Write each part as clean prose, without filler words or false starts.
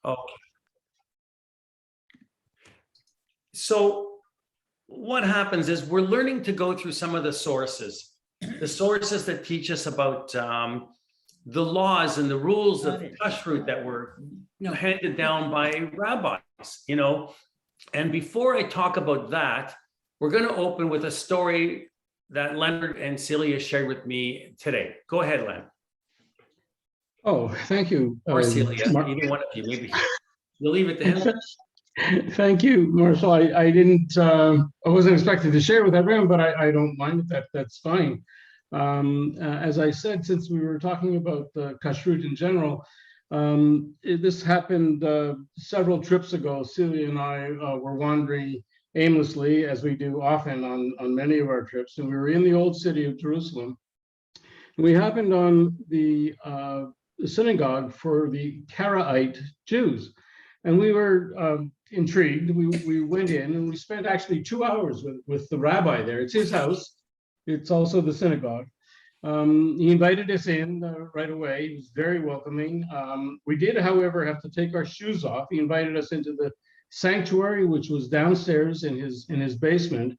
Okay. So what happens is we're learning to go through some of the sources that teach us about the laws and the rules of Kashrut that were handed down by rabbis, And before I talk about that, we're going to open with a story that Leonard and Celia shared with me today. Go ahead, Len. Oh, thank you. Or Celia, either one of you. Maybe you'll leave it to him. Thank you, Marshall. I didn't, I wasn't expected to share with everyone, but I don't mind that. That's fine. As I said, since we were talking about Kashrut in general, this happened several trips ago. Celia and I were wandering aimlessly, as we do often on many of our trips, and we were in the old city of Jerusalem. We happened on the synagogue for the Karaite Jews, and we were intrigued. We went in and we spent actually 2 hours with the rabbi there. It's his house. It's also the synagogue. He invited us in right away. He was very welcoming. We did, however, have to take our shoes off. He invited us into the sanctuary, which was downstairs in his basement,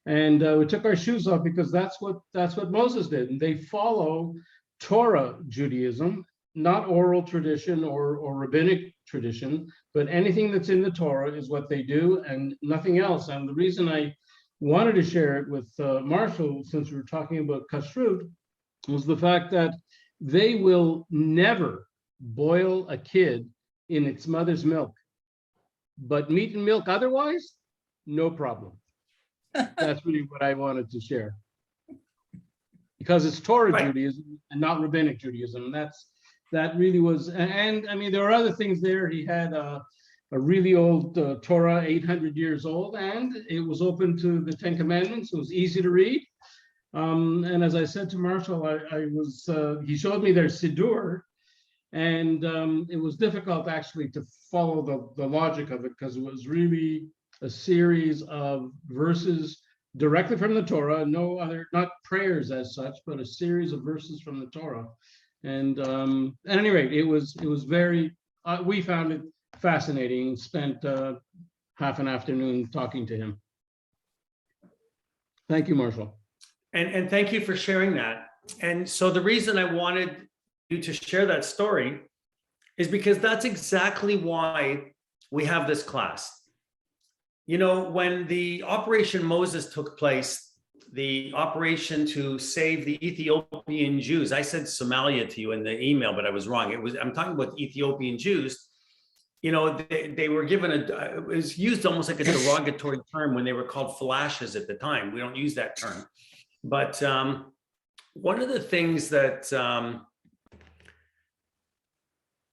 and we took our shoes off because that's what Moses did. And they follow Torah Judaism, not oral tradition or rabbinic tradition, but anything that's in the Torah is what they do and nothing else. And the reason I wanted to share it with Marshall, since we were talking about Kashrut, was the fact that they will never boil a kid in its mother's milk, but meat and milk otherwise, no problem. That's really what I wanted to share, because it's Torah Judaism and not rabbinic Judaism. And that really was, and I mean, there are other things there. He had a really old Torah, 800 years old, and it was open to the 10 Commandments. It was easy to read. And as I said to Marshall, he showed me their Siddur, and it was difficult actually to follow the logic of it, because it was really a series of verses directly from the Torah, no other, not prayers as such, but a series of verses from the Torah. And at any rate, it was very, we found it fascinating, spent half an afternoon talking to him. Thank you, Marshall. And thank you for sharing that. And so the reason I wanted you to share that story is because that's exactly why we have this class. When the Operation Moses took place, the operation to save the Ethiopian Jews, I said Somalia to you in the email, but I was wrong. I'm talking about Ethiopian Jews. They were given it was used almost like a derogatory term when they were called flashes at the time. We don't use that term. But one of the things that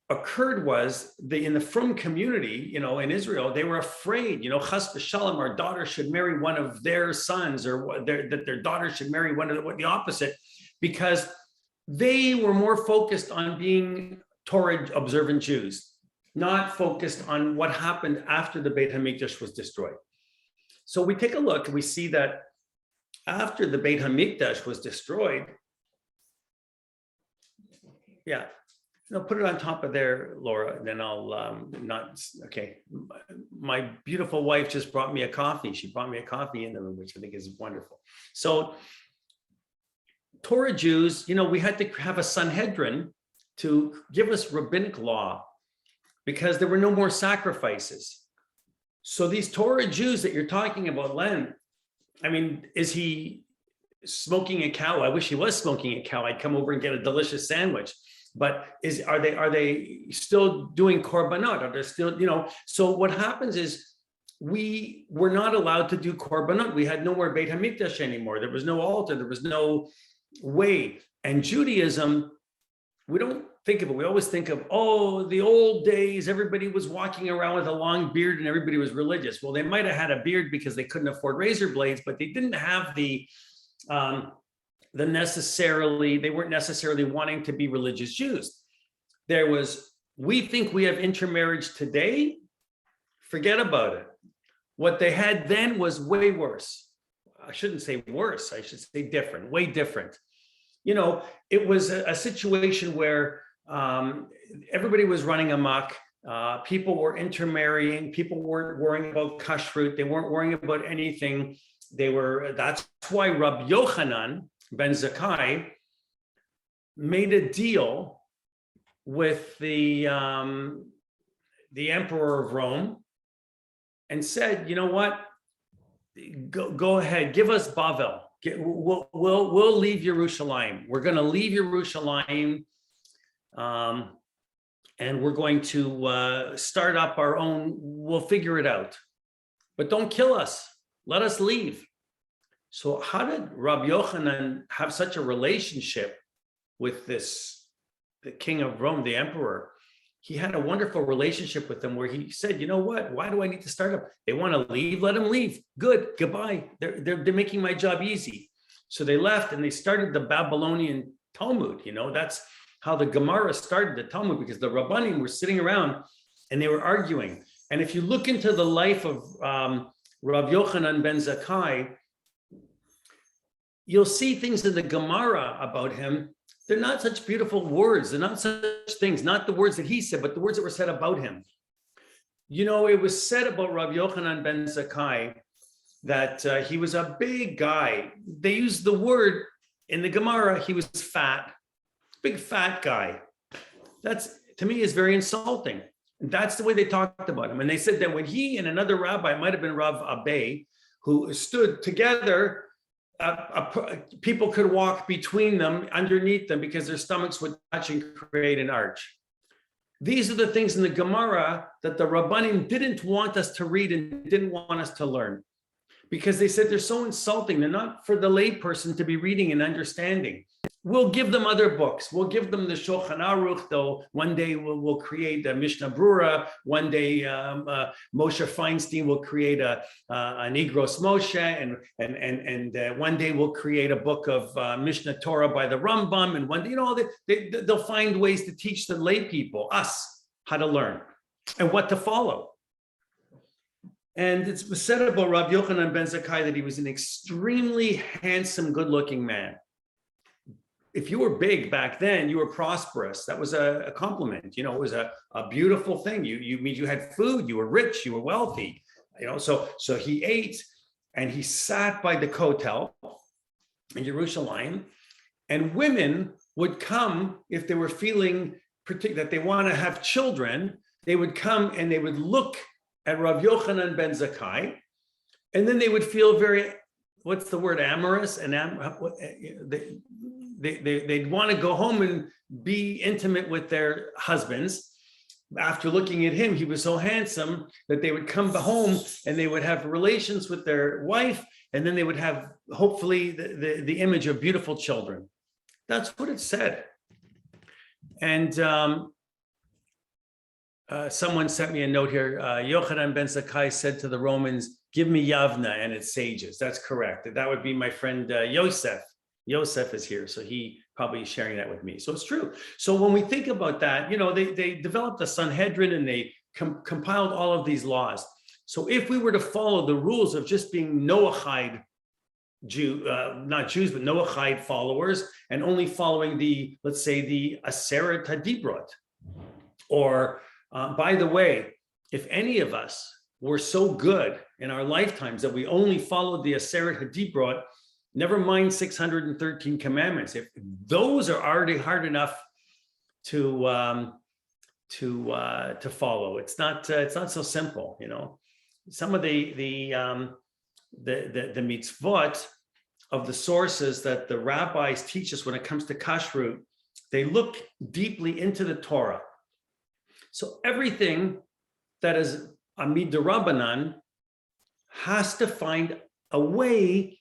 occurred was in the Frum community, in Israel, they were afraid, Chas v'shalom, our daughter should marry one of their sons, or that their daughter should marry one of the opposite, because they were more focused on being Torah observant Jews, not focused on what happened after the Beit HaMikdash was destroyed. So we take a look and we see that after the Beit HaMikdash was destroyed, put it on top of there, Laura, and then I'll okay. My beautiful wife just brought me a coffee. She brought me a coffee in the room, which I think is wonderful. So Torah Jews, we had to have a Sanhedrin to give us rabbinic law because there were no more sacrifices. So these Torah Jews that you're talking about, Len, I mean, is he smoking a cow? I wish he was smoking a cow. I'd come over and get a delicious sandwich. But are they still doing korbanot? Are they still, so what happens is we were not allowed to do korbanot. We had no more Beit HaMikdash anymore. There was no altar. There was no way. And Judaism, we don't think of it. We always think of, the old days, everybody was walking around with a long beard and everybody was religious. Well, they might have had a beard because they couldn't afford razor blades, but they didn't have they weren't necessarily wanting to be religious Jews. We think we have intermarriage today. Forget about it. What they had then was way worse. I shouldn't say worse. I should say different, way different. It was a situation where everybody was running amok. People were intermarrying. People weren't worrying about kashrut. They weren't worrying about anything. That's why Rabbi Yochanan ben Zakkai made a deal with the emperor of Rome and said, you know what? Go ahead, give us Bavel. We'll leave Yerushalayim. We're going to leave Yerushalayim, and we're going to start up our own. We'll figure it out, but don't kill us. Let us leave. So how did Rabbi Yochanan have such a relationship with the king of Rome, the emperor? He had a wonderful relationship with them where he said, you know what, why do I need to start up? They want to leave, let them leave. Good, goodbye. They're making my job easy. So they left and they started the Babylonian Talmud. That's how the Gemara started the Talmud, because the Rabbanim were sitting around and they were arguing. And if you look into the life of Rav Yochanan ben Zakkai, you'll see things in the Gemara about him. They're not such beautiful words. They're not such things, not the words that he said, but the words that were said about him. It was said about Rav Yochanan ben Zakkai that he was a big guy. They used the word in the Gemara, he was fat, big fat guy. That's, to me, is very insulting. And that's the way they talked about him. And they said that when he and another rabbi, it might have been Rav Abai, who stood together, people could walk between them, underneath them, because their stomachs would touch and create an arch. These are the things in the Gemara that the Rabbanim didn't want us to read and didn't want us to learn, because they said they're so insulting. They're not for the layperson to be reading and understanding. We'll give them other books. We'll give them the Shulchan Aruch, though. One day we'll create a Mishnah Brura. One day Moshe Feinstein will create a Negros Moshe, and one day we'll create a book of Mishnah Torah by the Rambam. And one day, they'll find ways to teach the lay people, us, how to learn and what to follow. And it was said about Rav Yochanan ben Zakkai that he was an extremely handsome, good-looking man. If you were big back then, you were prosperous. That was a compliment. It was a beautiful thing. You had food, you were rich, you were wealthy. So he ate and he sat by the kotel in Yerushalayim, and women would come if they were feeling that they want to have children. They would come and they would look at Rav Yochanan ben Zakkai, and then they would feel very, what's the word, amorous, and they'd want to go home and be intimate with their husbands. After looking at him, he was so handsome that they would come home and they would have relations with their wife, and then they would have, hopefully, the image of beautiful children. That's what it said. And someone sent me a note here. Yochanan ben Zakkai said to the Romans, "Give me Yavna and its sages." That's correct. That would be my friend Yosef. Yosef is here, so he probably is sharing that with me. So it's true. So when we think about that, they developed a Sanhedrin and they compiled all of these laws. So if we were to follow the rules of just being Noahide not Jews, but Noahide followers, and only following let's say the Aseret HaDibrot, or by the way, if any of us were so good in our lifetimes that we only followed the Aseret HaDibrot, never mind 613 commandments, if those are already hard enough to follow, it's not so simple. Some of the mitzvot of the sources that the rabbis teach us when it comes to kashrut, they look deeply into the Torah. So everything that is a midrabanan has to find a way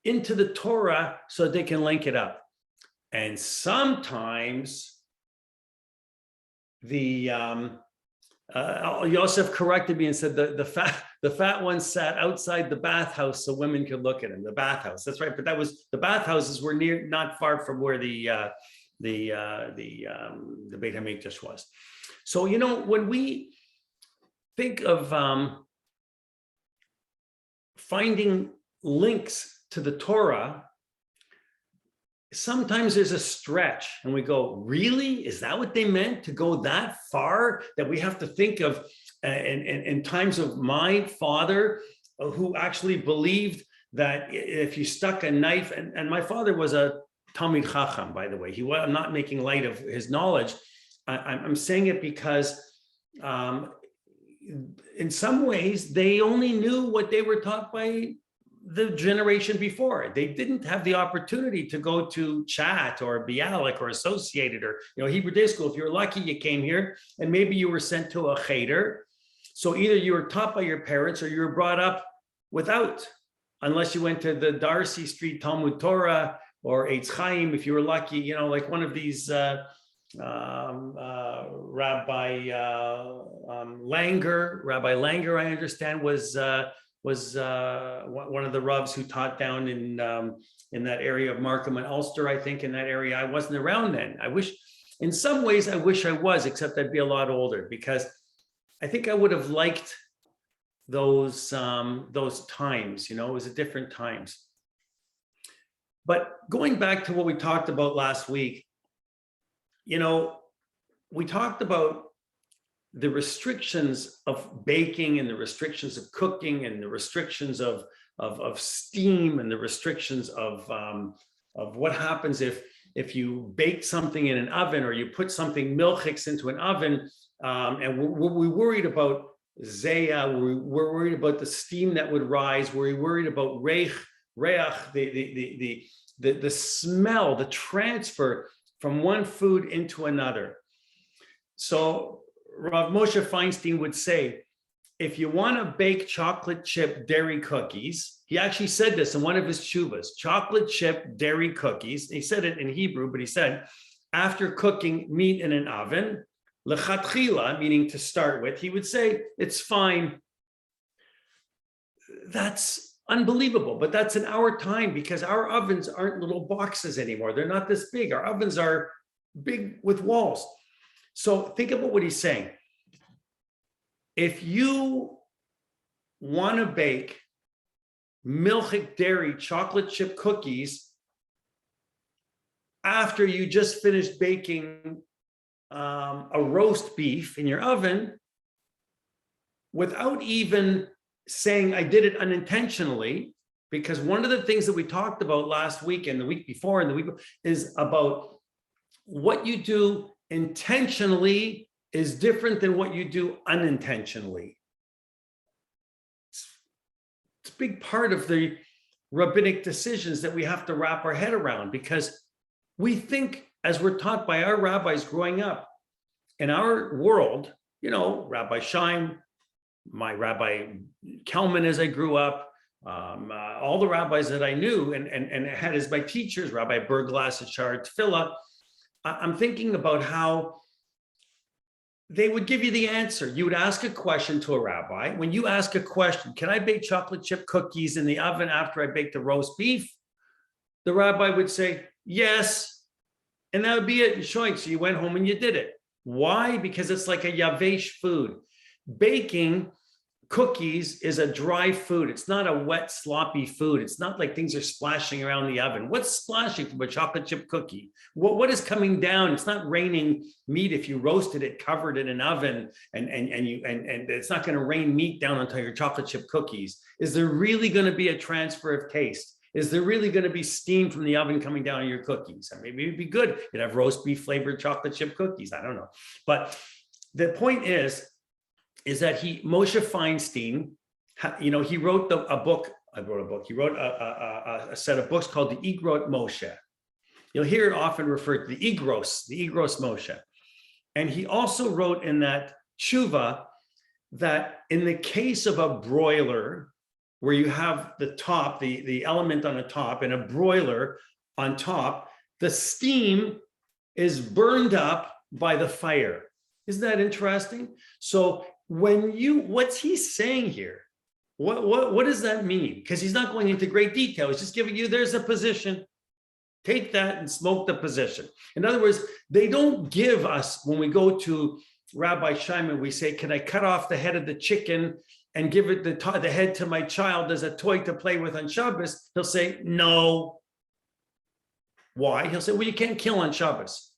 into the Torah so they can link it up. And sometimes Yosef corrected me and said the fat one sat outside the bathhouse so women could look at him. The bathhouse, that's right. But the bathhouses were not far from where the Beit HaMikdash was. So when we think of finding links to the Torah, sometimes there's a stretch and we go, really? Is that what they meant, to go that far? That we have to think of in times of my father, who actually believed that if you stuck a knife, and my father was a Talmid Chacham, by the way. I'm not making light of his knowledge. I'm saying it because in some ways, they only knew what they were taught by the generation before. They didn't have the opportunity to go to Chat or Bialik or Associated or Hebrew Day School. If you're lucky, you came here and maybe you were sent to a cheder. So either you were taught by your parents or you were brought up without, unless you went to the Darcy Street Talmud Torah or Eitz Chaim, if you were lucky, like one of these Rabbi Langer, I understand, was one of the Ravs who taught down in that area of Markham and Ulster, I think, in that area. I wasn't around then. In some ways, I wish I was, except I'd be a lot older, because I think I would have liked those times. It was a different times. But going back to what we talked about last week, we talked about the restrictions of baking and the restrictions of cooking and the restrictions of steam and the restrictions of what happens if you bake something in an oven or you put something milchiks into an oven, and we're worried about zeya, we're worried about the steam that would rise, we're worried about reich, the smell, the transfer from one food into another. So Rav Moshe Feinstein would say, if you want to bake chocolate chip dairy cookies, he actually said this in one of his tshuvas, chocolate chip dairy cookies. He said it in Hebrew, but he said, after cooking meat in an oven, lechatchila, meaning to start with, he would say, it's fine. That's unbelievable, but that's in our time, because our ovens aren't little boxes anymore. They're not this big. Our ovens are big with walls. So think about what he's saying. If you want to bake milchik dairy chocolate chip cookies after you just finished baking a roast beef in your oven, without even saying I did it unintentionally, because one of the things that we talked about last week and the week before and the week is about what you do intentionally is different than what you do unintentionally. It's a big part of the rabbinic decisions that we have to wrap our head around, because we think, as we're taught by our rabbis growing up in our world, Rabbi Shaim, my Rabbi Kelman as I grew up, all the rabbis that I knew and had as my teachers, Rabbi Berglass at Shar Tefillah, I'm thinking about how they would give you the answer. You would ask a question to a rabbi. When you ask a question, can I bake chocolate chip cookies in the oven after I bake the roast beef? The rabbi would say, yes. And that would be it. So you went home and you did it. Why? Because it's like a yavesh food. Baking cookies is a dry food. It's not a wet, sloppy food. It's not like things are splashing around the oven. What's splashing from a chocolate chip cookie? What is coming down? It's not raining meat if you roasted it, covered it in an oven, and it's not going to rain meat down onto your chocolate chip cookies. Is there really going to be a transfer of taste? Is there really going to be steam from the oven coming down on your cookies? Maybe it'd be good. You'd have roast beef flavored chocolate chip cookies. I don't know. But the point is that Moshe Feinstein, he wrote a book. I wrote a book. He wrote a set of books called the Igrot Moshe. You'll hear it often referred to the Igros Moshe. And he also wrote in that tshuva that in the case of a broiler, where you have the top, the element on the top, and a broiler on top, the steam is burned up by the fire. Isn't that interesting? So what's he saying here? What does that mean? Because he's not going into great detail. He's just giving you, there's a position. Take that and smoke the position. In other words, they don't give us, when we go to Rabbi Shimon, we say, can I cut off the head of the chicken and give it the head to my child as a toy to play with on Shabbos? He'll say, no. Why? He'll say, well, you can't kill on Shabbos.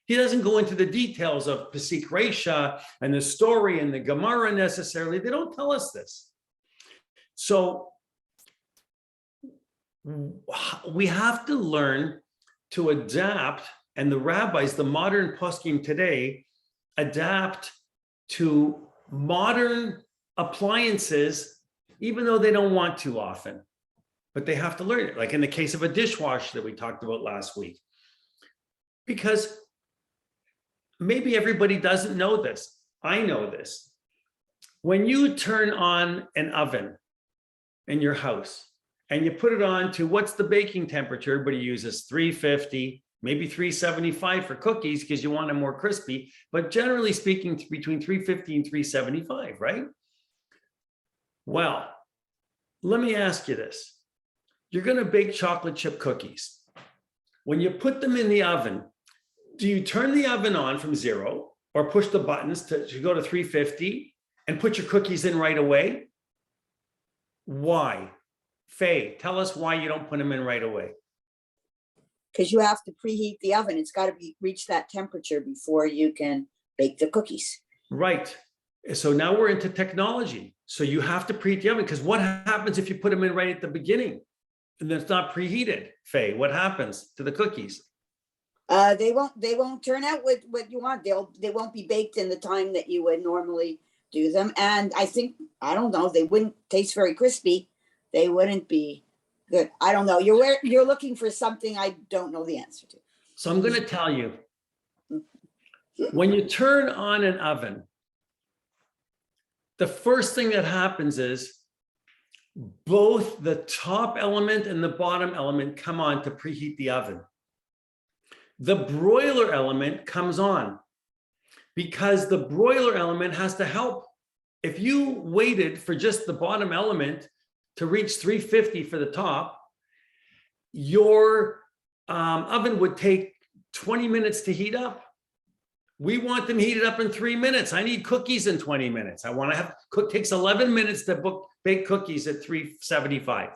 He doesn't go into the details of Pesik Reisha and the story and the Gemara necessarily. They don't tell us this. So we have to learn to adapt, and the rabbis, the modern poskim today, adapt to modern appliances, even though they don't want to often, but they have to learn it. Like in the case of a dishwasher that we talked about last week, because maybe everybody doesn't know this. I know this. When you turn on an oven in your house and you put it on to, what's the baking temperature? Everybody uses 350, maybe 375 for cookies because you want them more crispy, but generally speaking, between 350 and 375, right? Well, let me ask you this. You're going to bake chocolate chip cookies. When you put them in the oven, do you turn the oven on from 0 or push the buttons to go to 350 and put your cookies in right away? Why? Faye, tell us why you don't put them in right away. Because you have to preheat the oven. It's got to reach that temperature before you can bake the cookies. Right. So now we're into technology. So you have to preheat the oven, because what happens if you put them in right at the beginning and it's not preheated? Faye, what happens to the cookies? They won't turn out what you want. They won't be baked in the time that you would normally do them. And I don't know, they wouldn't taste very crispy. They wouldn't be good. I don't know. You're looking for something I don't know the answer to. So I'm going to tell you, when you turn on an oven, the first thing that happens is both the top element and the bottom element come on to preheat the oven. The broiler element comes on because the broiler element has to help. If you waited for just the bottom element to reach 350 for the top, your oven would take 20 minutes to heat up. We want them heated up in 3 minutes. I need cookies in 20 minutes. I want to have takes 11 minutes to bake cookies at 375.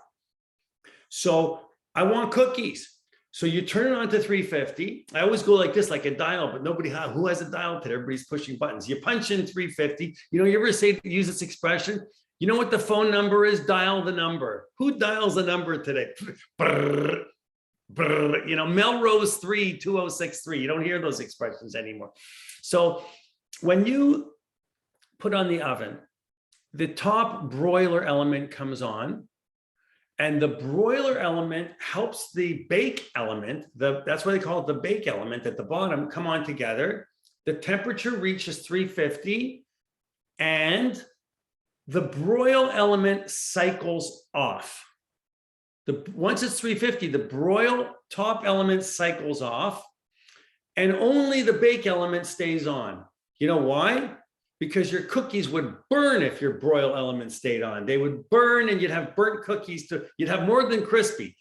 So I want cookies. So you turn it on to 350. I always go like this, like a dial, but who has a dial today? Everybody's pushing buttons. You punch in 350. You ever use this expression? You know what the phone number is? Dial the number. Who dials the number today? Brr, brr, Melrose 32063. You don't hear those expressions anymore. So when you put on the oven, the top broiler element comes on, and the broiler element helps the bake element, that's why they call it the bake element at the bottom, come on together. The temperature reaches 350, and the broil element cycles off. Once it's 350, the broil top element cycles off, and only the bake element stays on. You know why? Because your cookies would burn if your broil element stayed on. They would burn, and you'd have burnt cookies. You'd have more than crispy.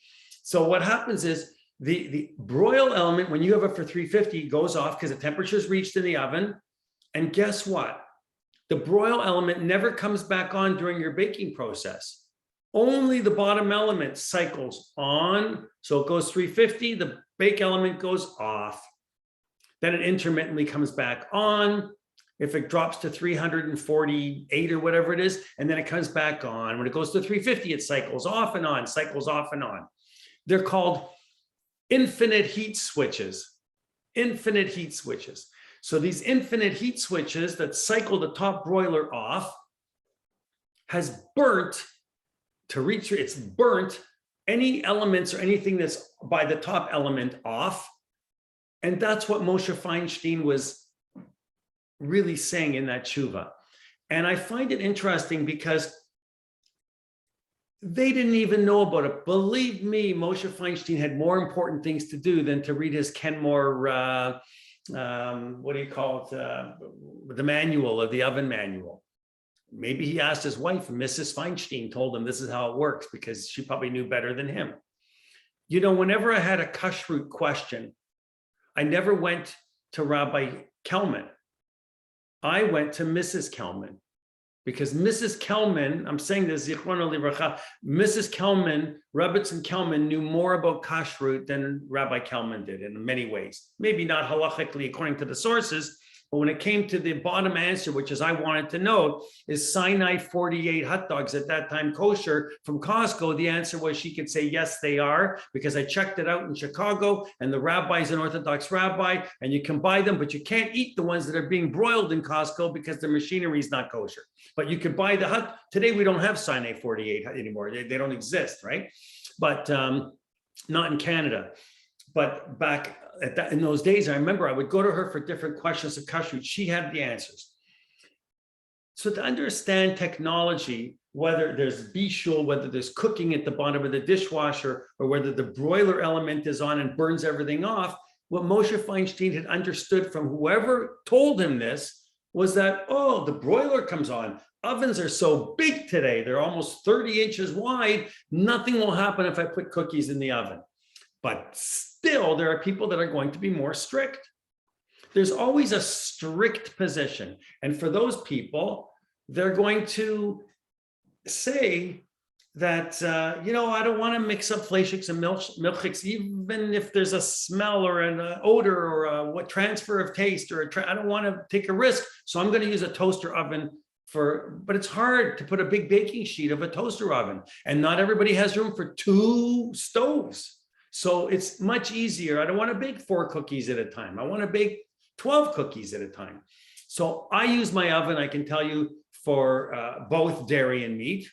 So what happens is the broil element, when you have it for 350, goes off because the temperature is reached in the oven. And guess what? The broil element never comes back on during your baking process. Only the bottom element cycles on. So it goes 350, the bake element goes off. Then it intermittently comes back on. If it drops to 348 or whatever it is, and then it comes back on. When it goes to 350, it cycles off and on, cycles off and on. They're called infinite heat switches. Infinite heat switches. So these infinite heat switches that cycle the top broiler off has burnt it's burnt any elements or anything that's by the top element off. And that's what Moshe Feinstein was really saying in that tshuva. And I find it interesting because they didn't even know about it. Believe me, Moshe Feinstein had more important things to do than to read his Kenmore, what do you call it? The manual, or the oven manual. Maybe he asked his wife, Mrs. Feinstein told him this is how it works, because she probably knew better than him. Whenever I had a Kashrut question, I never went to Rabbi Kelman. I went to Mrs. Kelman, because Mrs. Kelman, I'm saying this, Zichrono Livracha, Mrs. Kelman, Rebbetzin Kelman knew more about Kashrut than Rabbi Kelman did in many ways. Maybe not halachically according to the sources, but when it came to the bottom answer, which is I wanted to know, is Sinai 48 hot dogs at that time kosher from Costco? The answer was she could say, yes, they are, because I checked it out in Chicago, and the rabbi is an Orthodox rabbi, and you can buy them, but you can't eat the ones that are being broiled in Costco because the machinery is not kosher. But you can buy the hot. Today, we don't have Sinai 48 anymore. They don't exist, right? But not in Canada. But back in those days, I remember I would go to her for different questions of kashrut. She had the answers. So to understand technology, whether there's bishul, whether there's cooking at the bottom of the dishwasher, or whether the broiler element is on and burns everything off, what Moshe Feinstein had understood from whoever told him this was that, oh, the broiler comes on. Ovens are so big today. They're almost 30 inches wide. Nothing will happen if I put cookies in the oven. But still, there are people that are going to be more strict. There's always a strict position. And for those people, they're going to say that, I don't want to mix up fleischiks and milchiks, even if there's a smell or an odor or a transfer of taste, or I don't want to take a risk. So I'm going to use a toaster oven but it's hard to put a big baking sheet of a toaster oven. And not everybody has room for 2 stoves. So it's much easier. I don't want to bake 4 cookies at a time. I want to bake 12 cookies at a time. So I use my oven, I can tell you, for both dairy and meat.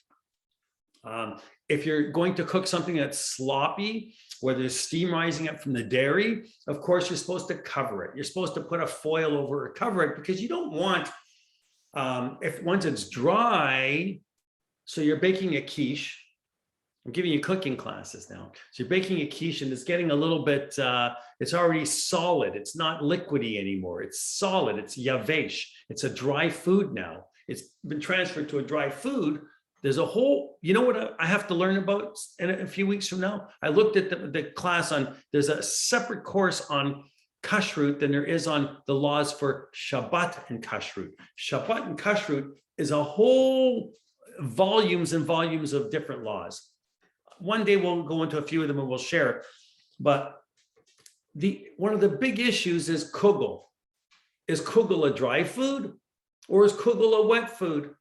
If you're going to cook something that's sloppy, where there's steam rising up from the dairy, of course, you're supposed to cover it. You're supposed to put a foil over it, cover it, because you don't want, once it's dry, so you're baking a quiche. I'm giving you cooking classes now. So you're baking a quiche and it's getting a little bit, it's already solid. It's not liquidy anymore. It's solid. It's yavesh. It's a dry food now. It's been transferred to a dry food. There's a whole, you know what I have to learn about in a few weeks from now? I looked at the class on, there's a separate course on kashrut than there is on the laws for Shabbat and kashrut. Shabbat and kashrut is a whole volumes and volumes of different laws. One day we'll go into a few of them and we'll share. But one of the big issues is kugel. Is kugel a dry food or is kugel a wet food?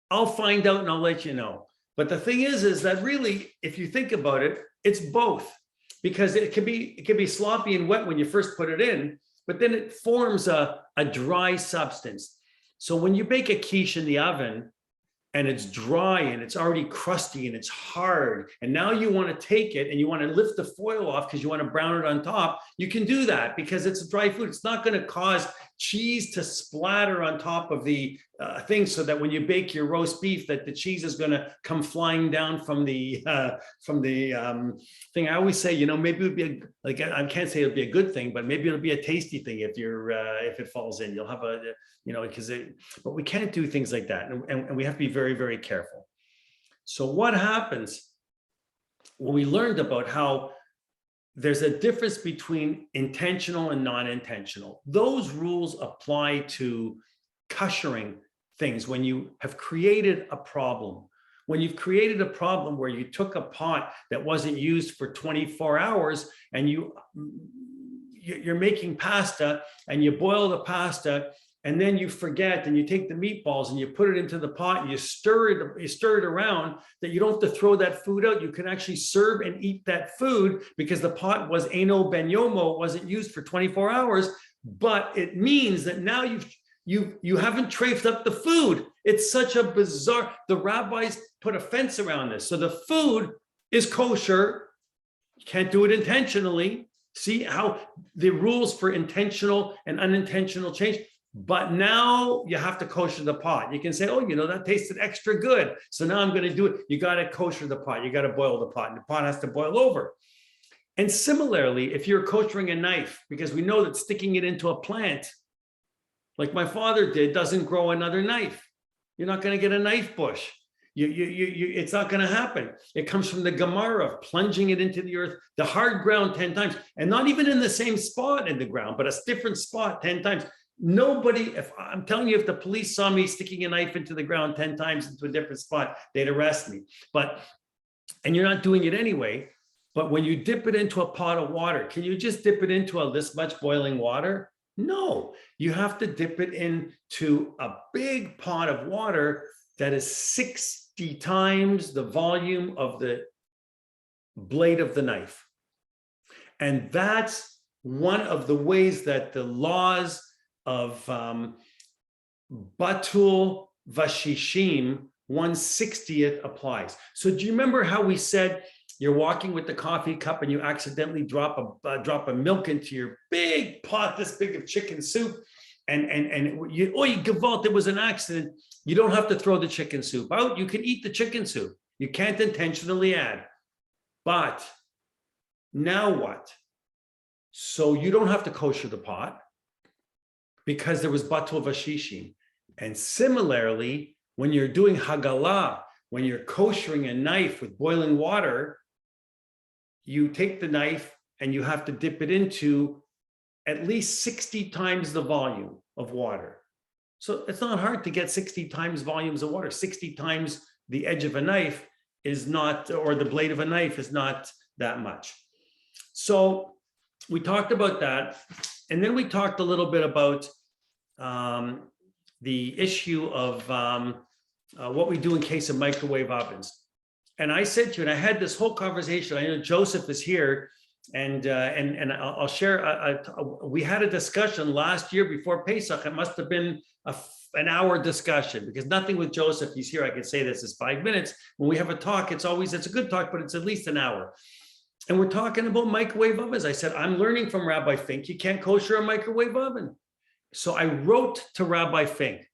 I'll find out and I'll let you know. But the thing is that really, if you think about it, it's both, because it can be sloppy and wet when you first put it in, but then it forms a dry substance. So when you bake a quiche in the oven, and it's dry and it's already crusty and it's hard, and now you want to take it and you want to lift the foil off because you want to brown it on top, you can do that because it's a dry food. It's not going to cause cheese to splatter on top of the thing, so that when you bake your roast beef, that the cheese is going to come flying down from the thing. I always say, maybe it would be I can't say it'll be a good thing, but maybe it'll be a tasty thing if it falls in. You'll have but we can't do things like that, and we have to be very, very careful. So what happens when we learned about how there's a difference between intentional and non-intentional? Those rules apply to koshering things when you have created a problem. When you've created a problem where you took a pot that wasn't used for 24 hours and you're making pasta and you boil the pasta, and then you forget and you take the meatballs and you put it into the pot and you stir it around, that you don't have to throw that food out. You can actually serve and eat that food because the pot was Eno Ben Yomo, wasn't used for 24 hours, but it means that now you haven't trafed up the food. It's such a bizarre, the rabbis put a fence around this. So the food is kosher. You can't do it intentionally. See how the rules for intentional and unintentional change. But now you have to kosher the pot. You can say, oh, that tasted extra good, so now I'm going to do it. You got to kosher the pot. You got to boil the pot, and the pot has to boil over. And similarly, if you're koshering a knife, because we know that sticking it into a plant, like my father did, doesn't grow another knife. You're not going to get a knife bush. It's not going to happen. It comes from the Gemara of plunging it into the earth, the hard ground 10 times, and not even in the same spot in the ground, but a different spot 10 times. Nobody, if I'm telling you, if the police saw me sticking a knife into the ground 10 times into a different spot, they'd arrest me. And you're not doing it anyway. But when you dip it into a pot of water, can you just dip it into this much boiling water? No, you have to dip it into a big pot of water that is 60 times the volume of the blade of the knife. And that's one of the ways that the laws of Batul Vashishim 1/60th applies. So do you remember how we said you're walking with the coffee cup and you accidentally drop a milk into your big pot, this big of chicken soup, and you gewalt, it was an accident. You don't have to throw the chicken soup out. You can eat the chicken soup. You can't intentionally add. But now what? So you don't have to kosher the pot because there was batul vashishim. And similarly, when you're doing hagalah, when you're koshering a knife with boiling water, you take the knife and you have to dip it into at least 60 times the volume of water. So it's not hard to get 60 times volumes of water. 60 times the edge of a knife is not, or the blade of a knife is not that much. So we talked about that. And then we talked a little bit about the issue of what we do in case of microwave ovens. And I said to you, and I had this whole conversation, I know Joseph is here, and I'll share, we had a discussion last year before Pesach. It must have been an hour discussion, because nothing with Joseph, he's here, I can say this is 5 minutes. When we have a talk, it's a good talk, but it's at least an hour. And we're talking about microwave ovens. I said, I'm learning from Rabbi Fink, you can't kosher a microwave oven. So I wrote to Rabbi Fink,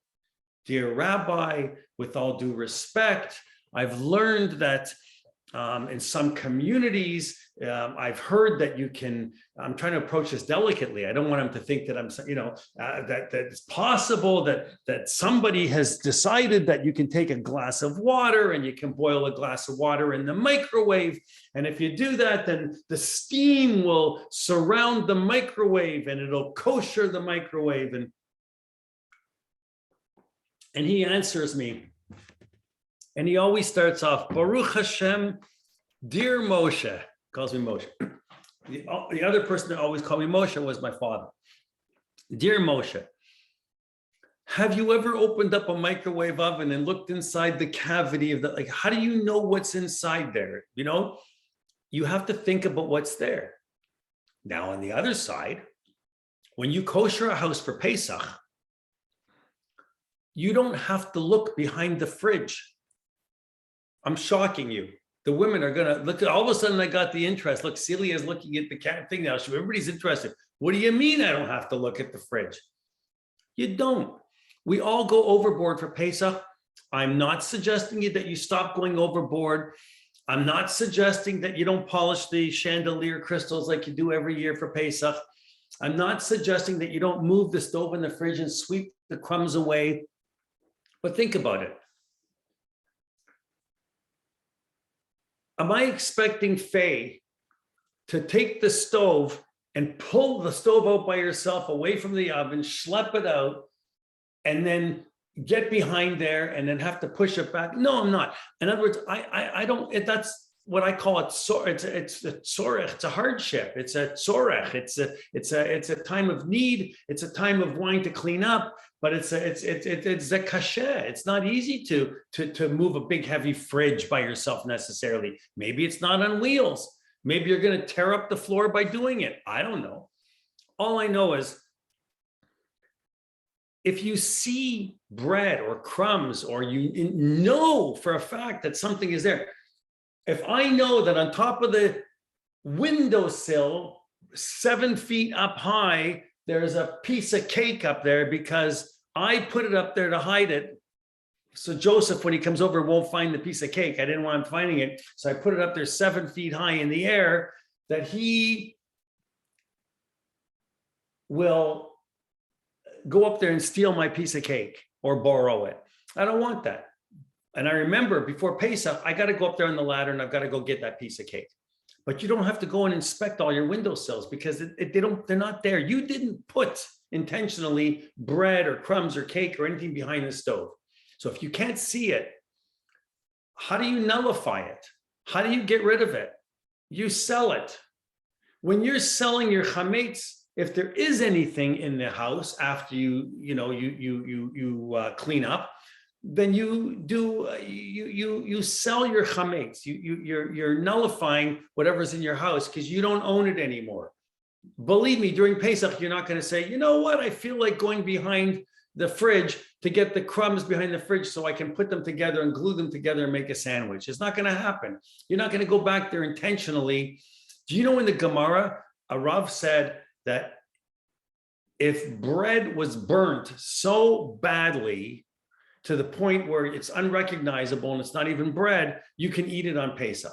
dear Rabbi, with all due respect, I've learned that in some communities, I've heard that you can, I'm trying to approach this delicately. I don't want him to think that I'm, that it's possible that somebody has decided that you can take a glass of water and you can boil a glass of water in the microwave. And if you do that, then the steam will surround the microwave and it'll kosher the microwave. And he answers me. And he always starts off, Baruch Hashem, dear Moshe, calls me Moshe. The other person that always called me Moshe was my father. Dear Moshe, have you ever opened up a microwave oven and looked inside the cavity of the, how do you know what's inside there? You have to think about what's there. Now, on the other side, when you kosher a house for Pesach, you don't have to look behind the fridge. I'm shocking you. The women are going to look at, all of a sudden I got the interest. Look, Celia's looking at the cat thing now. So everybody's interested. What do you mean I don't have to look at the fridge? You don't. We all go overboard for Pesach. I'm not suggesting that you stop going overboard. I'm not suggesting that you don't polish the chandelier crystals like you do every year for Pesach. I'm not suggesting that you don't move the stove in the fridge and sweep the crumbs away. But think about it. Am I expecting Faye to take the stove and pull the stove out by herself away from the oven, schlep it out, and then get behind there and then have to push it back? No, I'm not. In other words, I don't, that's what I call it. It's a tzorech, it's a hardship. It's a tzorech. It's a time of need. It's a time of wanting to clean up. But it's a kasher. It's not easy to move a big heavy fridge by yourself necessarily. Maybe it's not on wheels. Maybe you're going to tear up the floor by doing it. I don't know. All I know is if you see bread or crumbs, or you know for a fact that something is there. If I know that on top of the windowsill, 7 feet up high, there's a piece of cake up there because I put it up there to hide it. So Joseph, when he comes over, won't find the piece of cake. I didn't want him finding it. So I put it up there 7 feet high in the air, that he will go up there and steal my piece of cake or borrow it. I don't want that. And I remember before Pesach, I got to go up there on the ladder and I've got to go get that piece of cake. but you don't have to go and inspect all your windowsills because they're not there. You didn't put intentionally bread or crumbs or cake or anything behind the stove. So if you can't see it, how do you nullify it? How do you get rid of it? You sell it. When you're selling your chametz, if there is anything in the house after you clean up, then you sell your chametz. You're nullifying whatever's in your house because you don't own it anymore. Believe me, during Pesach, you're not going to say, you know what, I feel like going behind the fridge to get the crumbs behind the fridge so I can put them together and glue them together and make a sandwich. It's not going to happen. You're not going to go back there intentionally. Do you know in the Gemara, a Rav said that if bread was burnt so badly to the point where it's unrecognizable and it's not even bread, you can eat it on Pesach.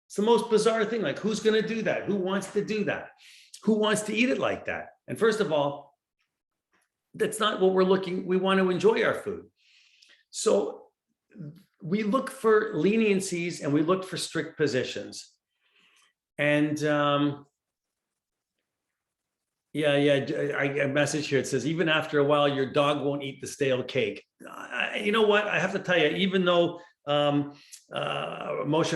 It's the most bizarre thing. Like, who's going to do that? Who wants to do that? Who wants to eat it like that? And first of all, that's not what we're looking. We want to enjoy our food. So we look for leniencies and we look for strict positions. And I message here. It says, even after a while, your dog won't eat the stale cake. You know what? I have to tell you, even though Moshe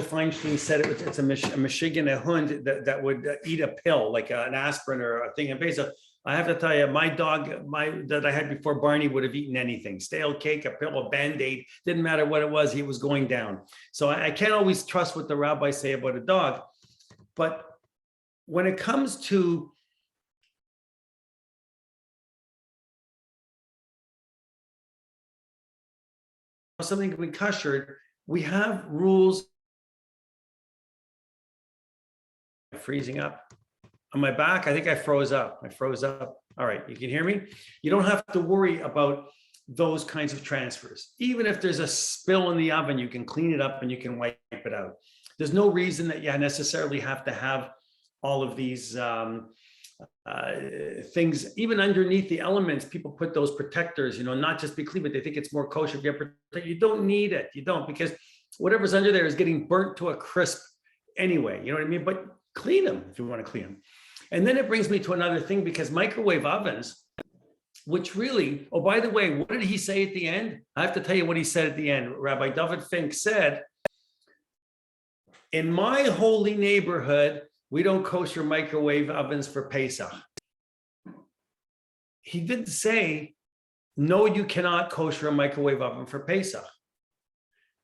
Feinstein said it's a Michigan, a hund that would eat a pill, like an aspirin or a thing in Pesach. I have to tell you, my dog, that I had before Barney, would have eaten anything. Stale cake, a pill, a Band-Aid, didn't matter what it was, he was going down. So I can't always trust what the rabbis say about a dog. But when it comes to something we kashrut, we have rules. Freezing up on my back. I think I froze up. All right, you can hear me. You don't have to worry about those kinds of transfers. Even if there's a spill in the oven, you can clean it up and you can wipe it out. There's no reason that you necessarily have to have all of these things, even underneath the elements. People put those protectors, not just be clean, but they think it's more kosher if you have protect. You don't need it. You don't, because whatever's under there is getting burnt to a crisp anyway. You know what I mean? But clean them if you want to clean them. And then it brings me to another thing, because microwave ovens, which really, oh, by the way, what did he say at the end? I have to tell you what he said at the end. Rabbi David Fink said, in my holy neighborhood, we don't kosher microwave ovens for Pesach. He didn't say, no, you cannot kosher a microwave oven for Pesach.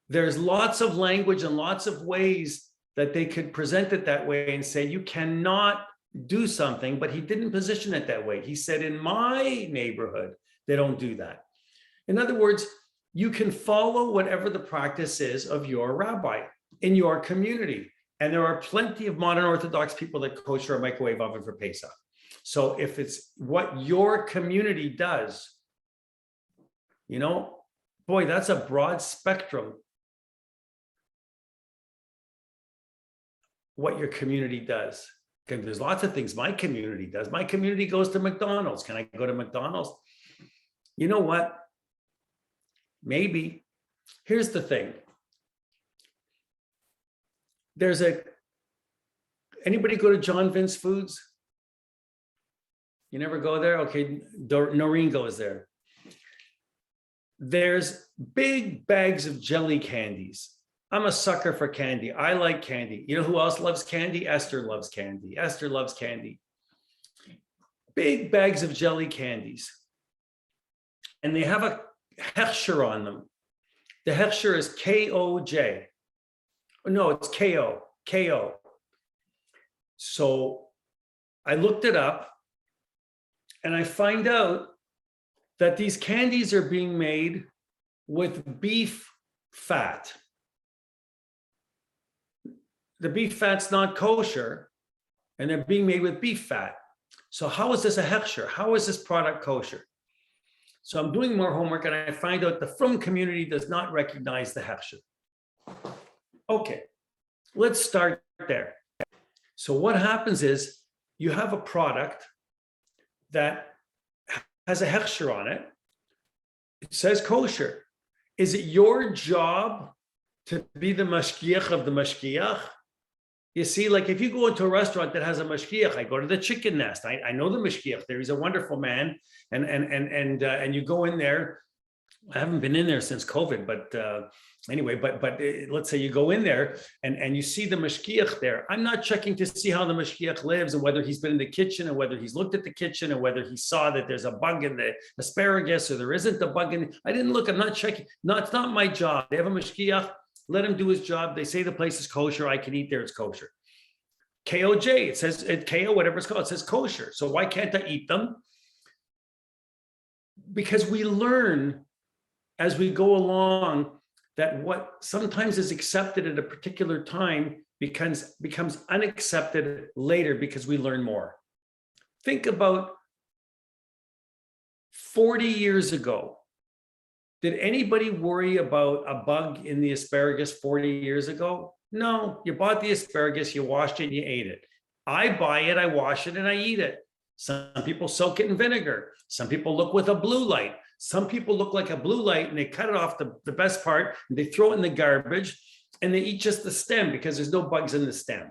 There's lots of language and lots of ways that they could present it that way and say, you cannot do something, but he didn't position it that way. He said, in my neighborhood, they don't do that. In other words, you can follow whatever the practice is of your rabbi in your community. And there are plenty of modern Orthodox people that kosher a microwave oven for Pesach. So if it's what your community does, boy, that's a broad spectrum. What your community does. Okay, there's lots of things my community does. My community goes to McDonald's. Can I go to McDonald's? You know what? Maybe. Here's the thing. Anybody go to John Vince Foods? You never go there? Okay, Noreen goes there. There's big bags of jelly candies. I'm a sucker for candy. I like candy. You know who else loves candy? Esther loves candy. Esther loves candy. Big bags of jelly candies. And they have a hechsher on them. The hechsher is K-O-J. No, it's K-O. K-O. So I looked it up and I find out that these candies are being made with beef fat. The beef fat's not kosher, and they're being made with beef fat. So how is this a hechsher? How is this product kosher? So I'm doing more homework, and I find out the Frum community does not recognize the hechsher. Okay, let's start there. So what happens is you have a product that has a hechsher on it. It says kosher. Is it your job to be the mashgiach of the mashgiach? You see, like if you go into a restaurant that has a mashgiach, I go to the Chicken Nest. I know the mashgiach there. He's a wonderful man, and you go in there. I haven't been in there since COVID, but anyway, but let's say you go in there and you see the mashgiach there. I'm not checking to see how the mashgiach lives and whether he's been in the kitchen and whether he's looked at the kitchen and whether he saw that there's a bug in the asparagus or there isn't a bug in. I didn't look. I'm not checking. No, it's not my job. They have a mashgiach. Let him do his job. They say the place is kosher. I can eat there. It's kosher. KOJ. It says KO, whatever it's called. It says kosher. So why can't I eat them? Because we learn as we go along that what sometimes is accepted at a particular time becomes unaccepted later because we learn more. Think about 40 years ago. Did anybody worry about a bug in the asparagus 40 years ago? No, you bought the asparagus, you washed it, and you ate it. I buy it, I wash it, and I eat it. Some people soak it in vinegar. Some people look with a blue light. Some people look like a blue light and they cut it off the best part and they throw it in the garbage and they eat just the stem because there's no bugs in the stem.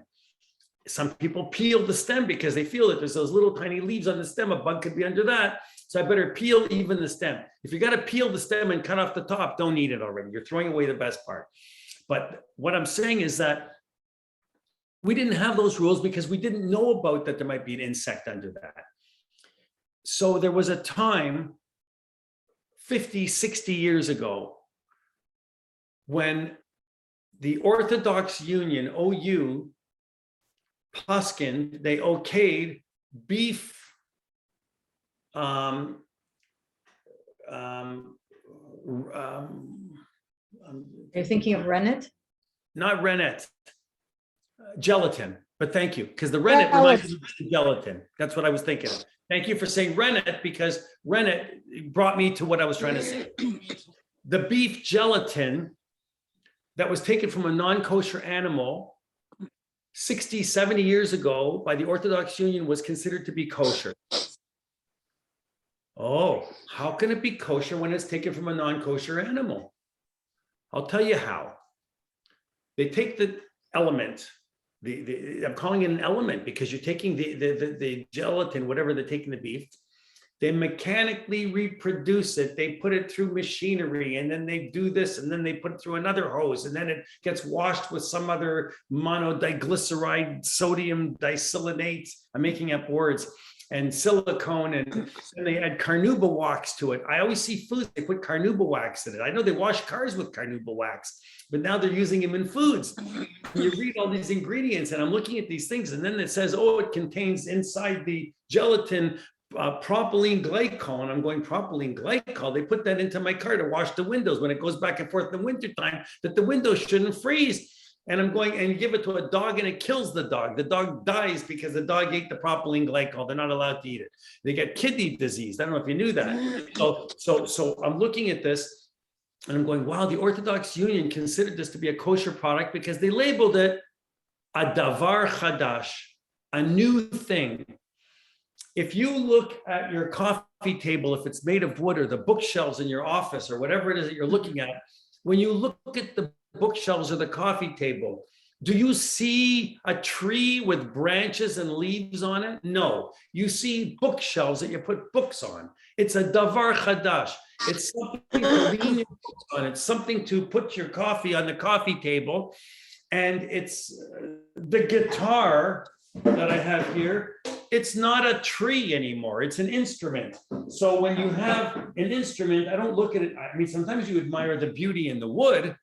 Some people peel the stem because they feel that there's those little tiny leaves on the stem. A bug could be under that. So I better peel even the stem. If you got to peel the stem and cut off the top, don't eat it already. You're throwing away the best part. But what I'm saying is that we didn't have those rules because we didn't know about that there might be an insect under that. So there was a time 50, 60 years ago when the Orthodox Union, OU, Puskin, they okayed beef You're thinking of rennet? not rennet, gelatin, but thank you, because the rennet reminds me of gelatin. That's what I was thinking of. Thank you for saying rennet, because rennet brought me to what I was trying to say. The beef gelatin that was taken from a non-kosher animal 60, 70 years ago by the Orthodox Union was considered to be kosher. Oh, how can it be kosher when it's taken from a non-kosher animal? I'll tell you how. They take the element, I'm calling it an element because you're taking the gelatin, whatever they're taking the beef, they mechanically reproduce it. They put it through machinery and then they do this and then they put it through another hose and then it gets washed with some other monodiglyceride, sodium diselenate, I'm making up words, and silicone, and they add carnauba wax to it. I always see foods, they put carnauba wax in it. I know they wash cars with carnauba wax, but now they're using them in foods. And you read all these ingredients and I'm looking at these things and then it says, oh, it contains inside the gelatin propylene glycol, and I'm going, propylene glycol, they put that into my car to wash the windows when it goes back and forth in the wintertime, that the windows shouldn't freeze. And I'm going, and you give it to a dog and it kills the dog. The dog dies because the dog ate the propylene glycol. They're not allowed to eat it. They get kidney disease. I don't know if you knew that. So I'm looking at this and I'm going, wow, the Orthodox Union considered this to be a kosher product because they labeled it a davar chadash, a new thing. If you look at your coffee table, if it's made of wood, or the bookshelves in your office or whatever it is that you're looking at, when you look at the bookshelves or the coffee table, do you see a tree with branches and leaves on it? No, you see bookshelves that you put books on. It's a davar chadash. It's something to lean your books on. It's something to put your coffee on the coffee table. And it's the guitar that I have here. It's not a tree anymore. It's an instrument. So when you have an instrument, I don't look at it. I mean, sometimes you admire the beauty in the wood,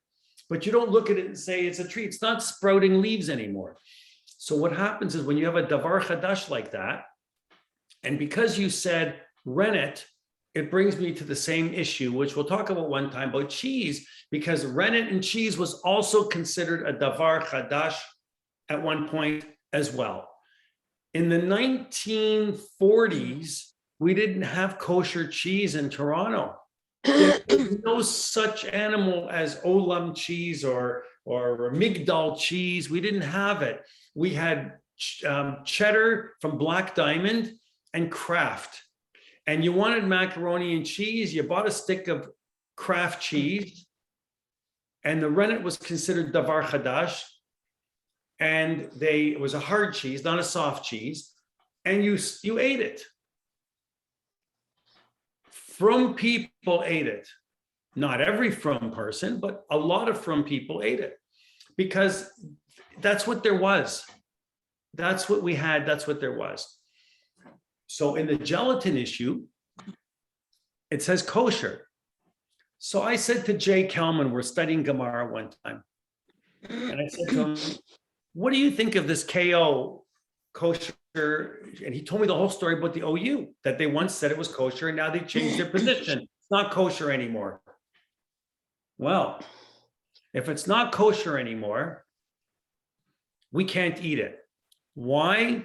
but you don't look at it and say it's a tree. It's not sprouting leaves anymore. So what happens is when you have a davar chadash like that, and because you said rennet, it brings me to the same issue, which we'll talk about one time about cheese, because rennet and cheese was also considered a davar chadash at one point as well. In the 1940s, we didn't have kosher cheese in Toronto. There was no such animal as olam cheese or migdal cheese. We didn't have it. We had cheddar from Black Diamond and Kraft. And you wanted macaroni and cheese, you bought a stick of Kraft cheese, and the rennet was considered davar chadash. and it was a hard cheese, not a soft cheese, and you ate it. From people ate it. Not every from person, but a lot of from people ate it because that's what there was. That's what we had. That's what there was. So in the gelatin issue, it says kosher. So I said to Jay Kelman, we're studying Gemara one time, and I said to him, what do you think of this KO kosher? And he told me the whole story about the OU, that they once said it was kosher and now they changed their position. It's not kosher anymore. Well, if it's not kosher anymore, we can't eat it. Why?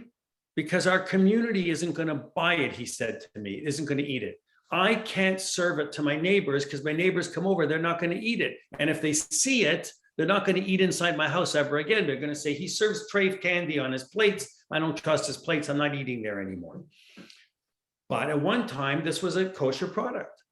Because our community isn't going to buy it, he said to me, isn't going to eat it. I can't serve it to my neighbors because my neighbors come over, they're not going to eat it. And if they see it, they're not going to eat inside my house ever again. They're going to say, he serves Trave candy on his plates. I don't trust his plates. I'm not eating there anymore. But at one time, this was a kosher product.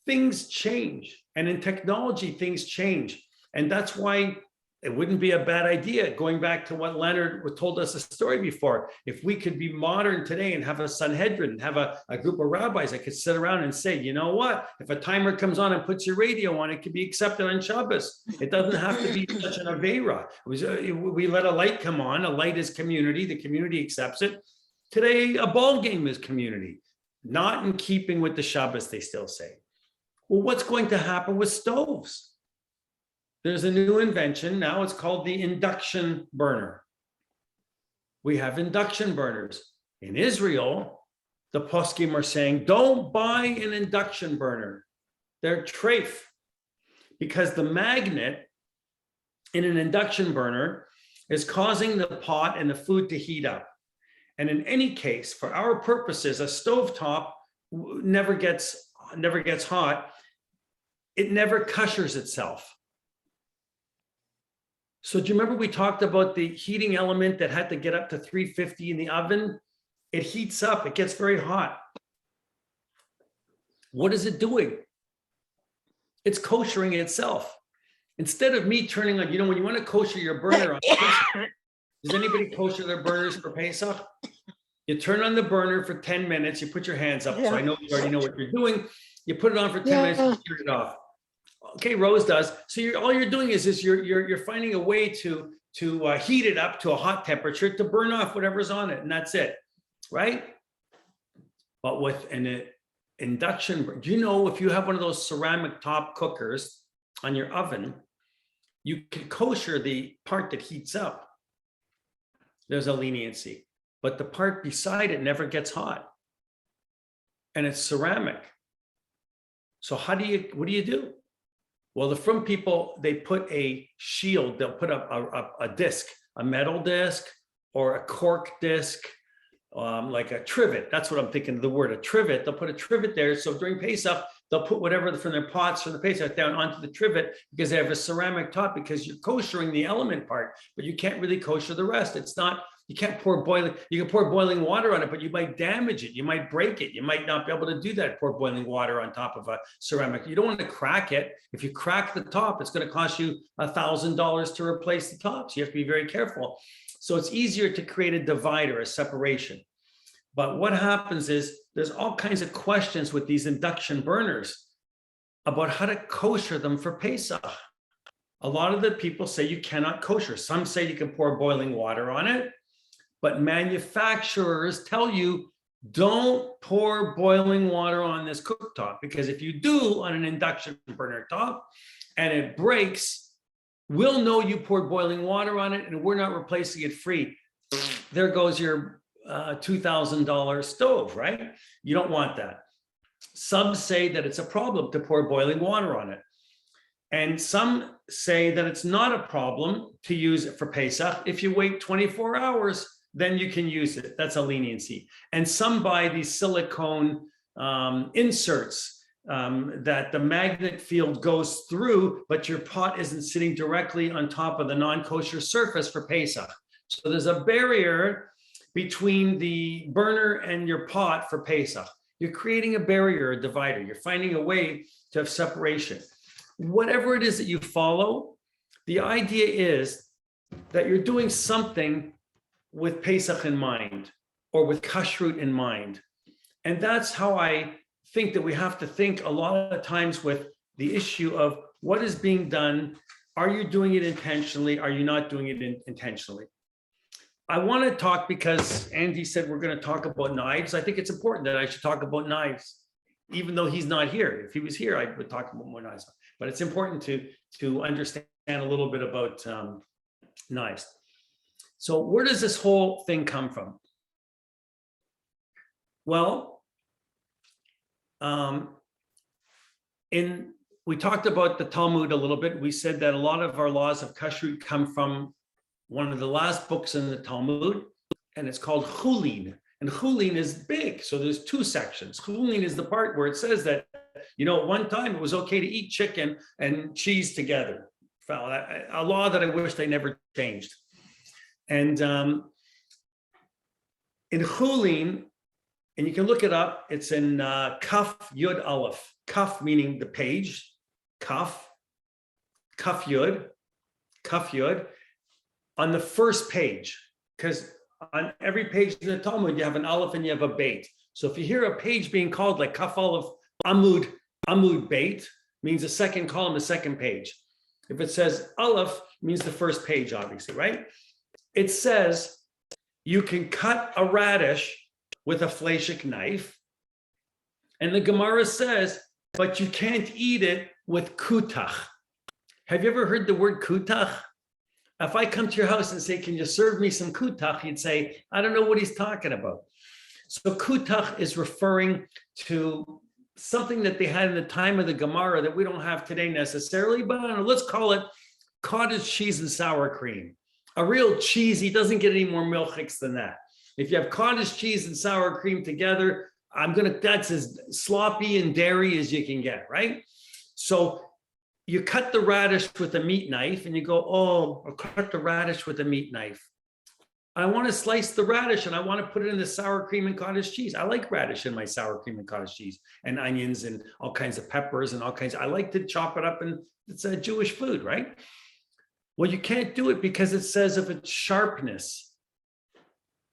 Things change. And in technology, things change. And that's why it wouldn't be a bad idea, going back to what Leonard told us a story before. If we could be modern today and have a Sanhedrin, have a group of rabbis that could sit around and say, you know what, if a timer comes on and puts your radio on, it can be accepted on Shabbos. It doesn't have to be such an Aveira. We let a light come on. A light is community. The community accepts it. Today, a ball game is community. Not in keeping with the Shabbos, they still say. Well, what's going to happen with stoves? There's a new invention. Now it's called the induction burner. We have induction burners. In Israel, the poskim are saying, don't buy an induction burner. They're treif. Because the magnet in an induction burner is causing the pot and the food to heat up. And in any case, for our purposes, a stovetop never gets hot. It never kushers itself. So do you remember we talked about the heating element that had to get up to 350 in the oven? It heats up, it gets very hot. What is it doing? It's koshering itself. Instead of me turning on, when you want to kosher your burner on Pesach, does anybody kosher their burners for Pesach? You turn on the burner for 10 minutes, you put your hands up, so I know you already know what you're doing. You put it on for 10 minutes, you turn it off. Okay, Rose does. So all you're doing is you're finding a way to heat it up to a hot temperature to burn off whatever's on it, and that's it, right? But with an induction, do you know if you have one of those ceramic top cookers on your oven, you can kosher the part that heats up. There's a leniency, but the part beside it never gets hot, and it's ceramic. So what do you do? Well, the from people, they put a shield, they'll put up a disc, a metal disc or a cork disc, like a trivet. That's what I'm thinking of the word, a trivet. They'll put a trivet there. So during Pesach, they'll put whatever from their pots from the Pesach down onto the trivet because they have a ceramic top, because you're koshering the element part, but you can't really kosher the rest. It's not, you can't pour you can pour boiling water on it, but you might damage it. You might break it. You might not be able to do that, pour boiling water on top of a ceramic. You don't want to crack it. If you crack the top, it's going to cost you $1,000 to replace the top. So you have to be very careful. So it's easier to create a divider, a separation. But what happens is there's all kinds of questions with these induction burners about how to kosher them for Pesach. A lot of the people say you cannot kosher. Some say you can pour boiling water on it. But manufacturers tell you, don't pour boiling water on this cooktop, because if you do on an induction burner top and it breaks, we'll know you poured boiling water on it and we're not replacing it free. There goes your $2,000 stove, right? You don't want that. Some say that it's a problem to pour boiling water on it. And some say that it's not a problem to use it for Pesach. If you wait 24 hours, then you can use it. That's a leniency. And some buy these silicone inserts that the magnet field goes through, but your pot isn't sitting directly on top of the non-kosher surface for Pesach. So there's a barrier between the burner and your pot for Pesach. You're creating a barrier, a divider. You're finding a way to have separation. Whatever it is that you follow, the idea is that you're doing something with Pesach in mind or with Kashrut in mind. And that's how I think that we have to think a lot of times with the issue of what is being done. Are you doing it intentionally? Are you not doing it intentionally? I want to talk because Andy said we're going to talk about knives. I think it's important that I should talk about knives, even though he's not here. If he was here, I would talk about more knives. But it's important to understand a little bit about knives. So where does this whole thing come from? Well, we talked about the Talmud a little bit. We said that a lot of our laws of Kashrut come from one of the last books in the Talmud, and it's called Chulin. And Chulin is big. So there's two sections. Chulin is the part where it says that, at one time it was okay to eat chicken and cheese together. A law that I wish they never changed. And in Chulin, and you can look it up, it's in Kaf Yud Aleph. Kaf meaning the page, Kaf Yud, on the first page, because on every page in the Talmud, you have an Aleph and you have a Beit. So if you hear a page being called like Kaf Aleph Amud Beit, means the second column, the second page. If it says Aleph, means the first page, obviously, right? It says you can cut a radish with a fleshik knife. And the Gemara says, but you can't eat it with kutach. Have you ever heard the word kutach? If I come to your house and say, can you serve me some kutach? You'd say, I don't know what he's talking about. So kutach is referring to something that they had in the time of the Gemara that we don't have today necessarily, but I don't know, let's call it cottage cheese and sour cream. A real cheesy doesn't get any more milchiks than that. If you have cottage cheese and sour cream together, that's as sloppy and dairy as you can get, right? So you cut the radish with a meat knife and you go, I'll cut the radish with a meat knife. I want to slice the radish and I want to put it in the sour cream and cottage cheese. I like radish in my sour cream and cottage cheese and onions and all kinds of peppers and all kinds. I like to chop it up, and it's a Jewish food, right? Well, you can't do it because it says of its sharpness.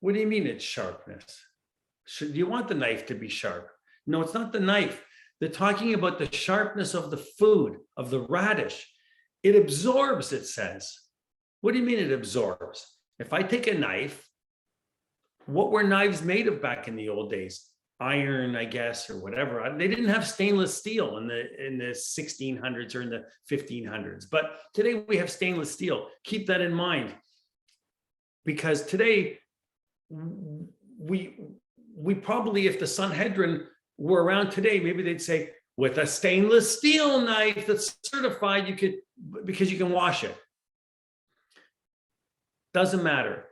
What do you mean it's sharpness? Do you want the knife to be sharp? No, it's not the knife. They're talking about the sharpness of the food, of the radish. It absorbs, it says. What do you mean it absorbs? If I take a knife, what were knives made of back in the old days? Iron, I guess, or whatever. They didn't have stainless steel in the 1600s or in the 1500s. But today we have stainless steel. Keep that in mind. Because today, we probably, if the Sanhedrin were around today, maybe they'd say, with a stainless steel knife that's certified, because you can wash it. Doesn't matter.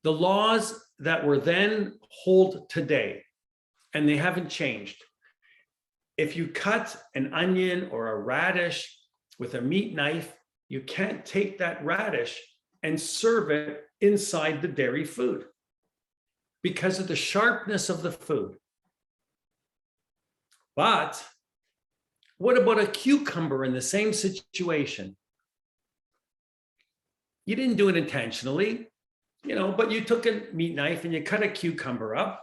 The laws that were then hold today, and they haven't changed. If you cut an onion or a radish with a meat knife, you can't take that radish and serve it inside the dairy food because of the sharpness of the food. But what about a cucumber in the same situation? You didn't do it intentionally, but you took a meat knife and you cut a cucumber up,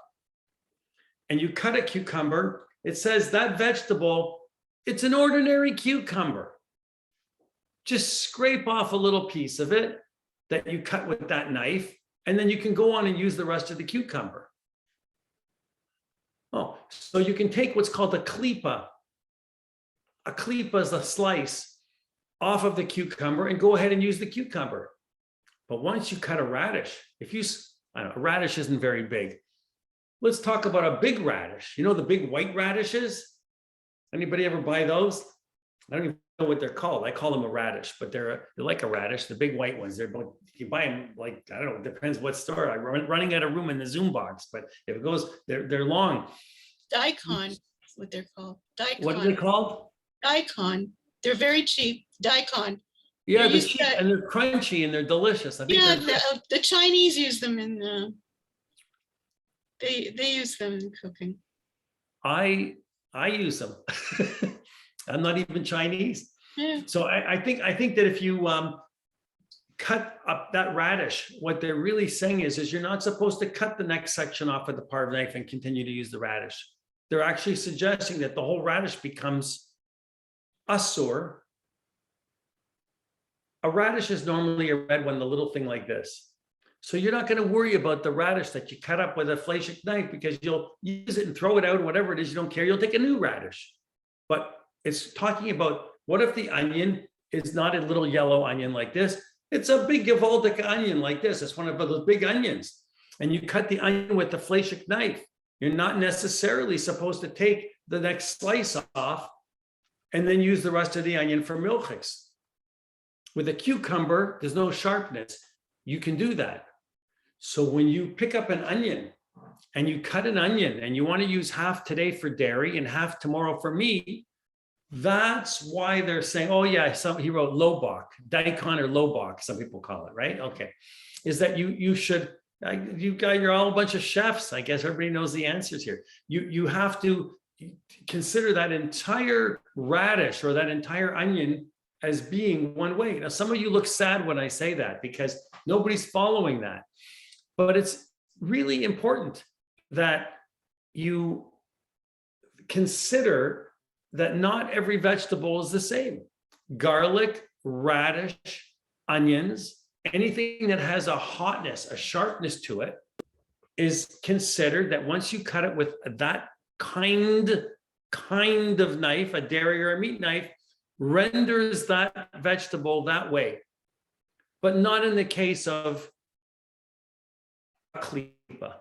and you cut a cucumber. It says that vegetable, it's an ordinary cucumber. Just scrape off a little piece of it that you cut with that knife, and then you can go on and use the rest of the cucumber. Oh, so you can take what's called a klipa. A klipa is a slice off of the cucumber and go ahead and use the cucumber. But once you cut a radish, a radish isn't very big. Let's talk about a big radish. You know the big white radishes? Anybody ever buy those? I don't even know what they're called. I call them a radish, but they're like a radish, the big white ones. You can buy them like, I don't know, it depends what store. I'm running out of room in the Zoom box, but if it goes, they're long. Daikon is what they're called. Daikon. What are they called? Daikon. They're very cheap. Daikon. Yeah, they're cheap and they're crunchy and they're delicious. I think the Chinese use them in they use them in cooking. I use them. I'm not even Chinese. Yeah. So I think that if you cut up that radish, what they're really saying is you're not supposed to cut the next section off with the parve knife and continue to use the radish. They're actually suggesting that the whole radish becomes asur. A radish is normally a red one, the little thing like this. So you're not going to worry about the radish that you cut up with a fleshik knife, because you'll use it and throw it out, whatever it is, you don't care. You'll take a new radish. But it's talking about, what if the onion is not a little yellow onion like this? It's a big Givaldic onion like this. It's one of those big onions. And you cut the onion with the fleshik knife. You're not necessarily supposed to take the next slice off and then use the rest of the onion for milchiks. With a cucumber, there's no sharpness. You can do that. So when you pick up an onion and you cut an onion and you want to use half today for dairy and half tomorrow for meat, that's why they're saying, oh yeah, he wrote lobach, daikon or lobach, some people call it, right? Okay. Is that you should, you're all a bunch of chefs. I guess everybody knows the answers here. You have to consider that entire radish or that entire onion as being one way. Now, some of you look sad when I say that because nobody's following that. But it's really important that you consider that not every vegetable is the same. Garlic, radish, onions, anything that has a hotness, a sharpness to it, is considered that once you cut it with that kind of knife, a dairy or a meat knife, renders that vegetable that way. But not in the case of a klipa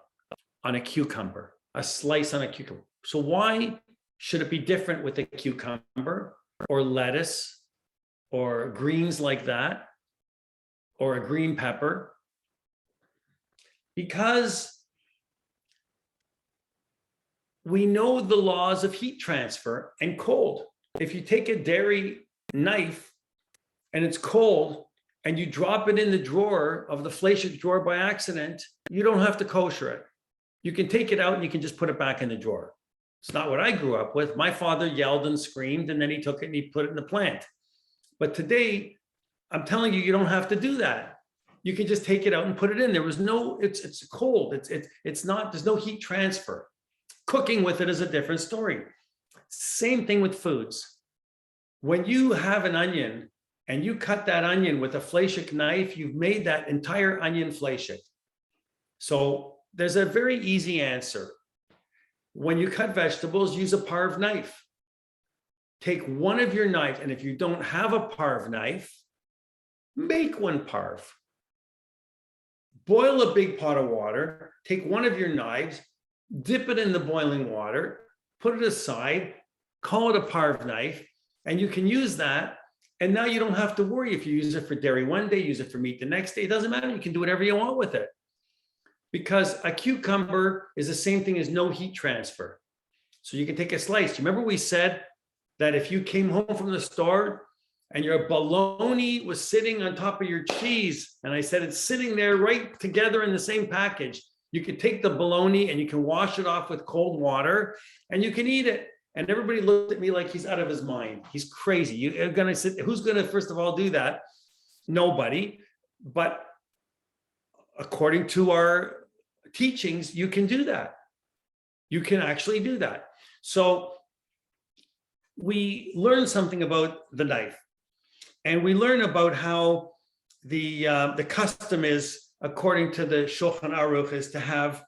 on a cucumber, a slice on a cucumber. So why should it be different with a cucumber or lettuce or greens like that or a green pepper? Because we know the laws of heat transfer and cold. If you take a dairy knife and it's cold and you drop it in the drawer of the fleshik drawer by accident, you don't have to kosher it. You can take it out and you can just put it back in the drawer. It's not what I grew up with. My father yelled and screamed, and then he took it and he put it in the plant. But today, I'm telling you, you don't have to do that. You can just take it out and put it in. There was no, it's cold. It's not, there's no heat transfer. Cooking with it is a different story. Same thing with foods. When you have an onion and you cut that onion with a fleshik knife, you've made that entire onion fleshik. So there's a very easy answer. When you cut vegetables, use a parve knife. Take one of your knives, and if you don't have a parve knife, make one parve. Boil a big pot of water, take one of your knives, dip it in the boiling water, put it aside, call it a parve knife, and you can use that. And now you don't have to worry if you use it for dairy one day, use it for meat the next day. It doesn't matter. You can do whatever you want with it. Because a cucumber is the same thing as no heat transfer. So you can take a slice. Remember we said that if you came home from the store and your bologna was sitting on top of your cheese, and I said it's sitting there right together in the same package, you could take the bologna and you can wash it off with cold water and you can eat it. And everybody looked at me like he's out of his mind. He's crazy. You're gonna sit, who's gonna first of all do that? Nobody. But according to our teachings, you can do that. You can actually do that. So we learn something about the knife, and we learn about how the custom is, according to the Shulchan Aruch, is to have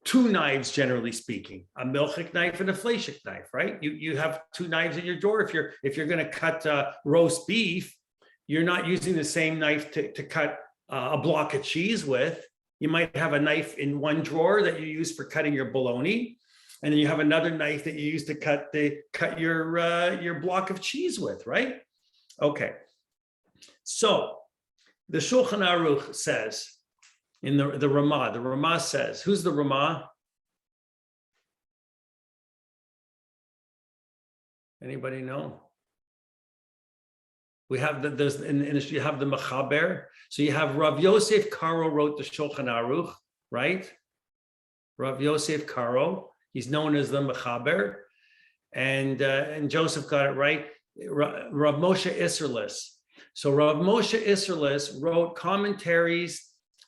two knives, generally speaking, a milchik knife and a fleshik knife, right? You have two knives in your drawer. If you're going to cut roast beef, you're not using the same knife to cut a block of cheese with. You might have a knife in one drawer that you use for cutting your bologna, and then you have another knife that you use to cut your block of cheese with, right? Okay. So the Shulchan Aruch says in the Ramah says, who's the Ramah? Anybody know? We have there's in the industry, you have the Mechaber. So you have Rav Yosef Karo wrote the Shulchan Aruch, right? Rav Yosef Karo, he's known as the Mechaber, and Joseph got it right. Rav Moshe Isserles. So Rav Moshe Isserles wrote commentaries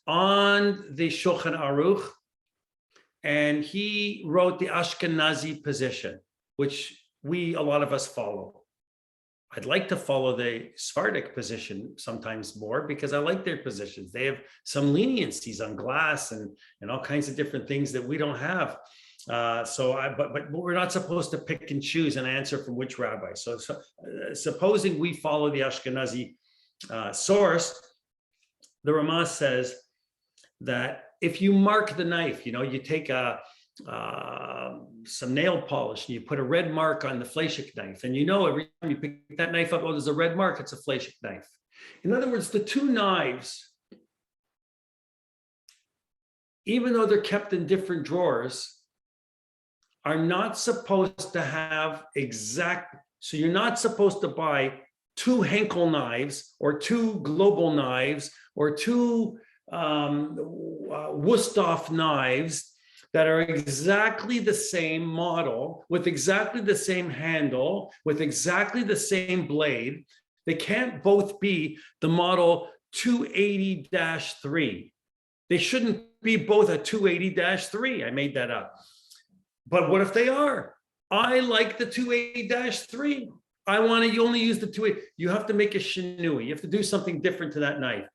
on the Shulchan Aruch, and he wrote the Ashkenazi position, which a lot of us follow. I'd like to follow the Sephardic position sometimes more because I like their positions. They have some leniencies on glass and all kinds of different things that we don't have. But we're not supposed to pick and choose an answer from which rabbi. So supposing we follow the Ashkenazi source, the Ramah says that if you mark the knife, you take some nail polish and you put a red mark on the fleshik knife, and every time you pick that knife up, oh, there's a red mark, it's a fleshik knife. In other words, the two knives, even though they're kept in different drawers, are not supposed to have so you're not supposed to buy two Henkel knives or two Global knives or two Wusthof knives that are exactly the same model, with exactly the same handle, with exactly the same blade. They can't both be the model 280-3. They shouldn't be both a 280-3. I made that up. But what if they are? I like the 280-3. You only use the 280. You have to make a shinui. You have to do something different to that knife.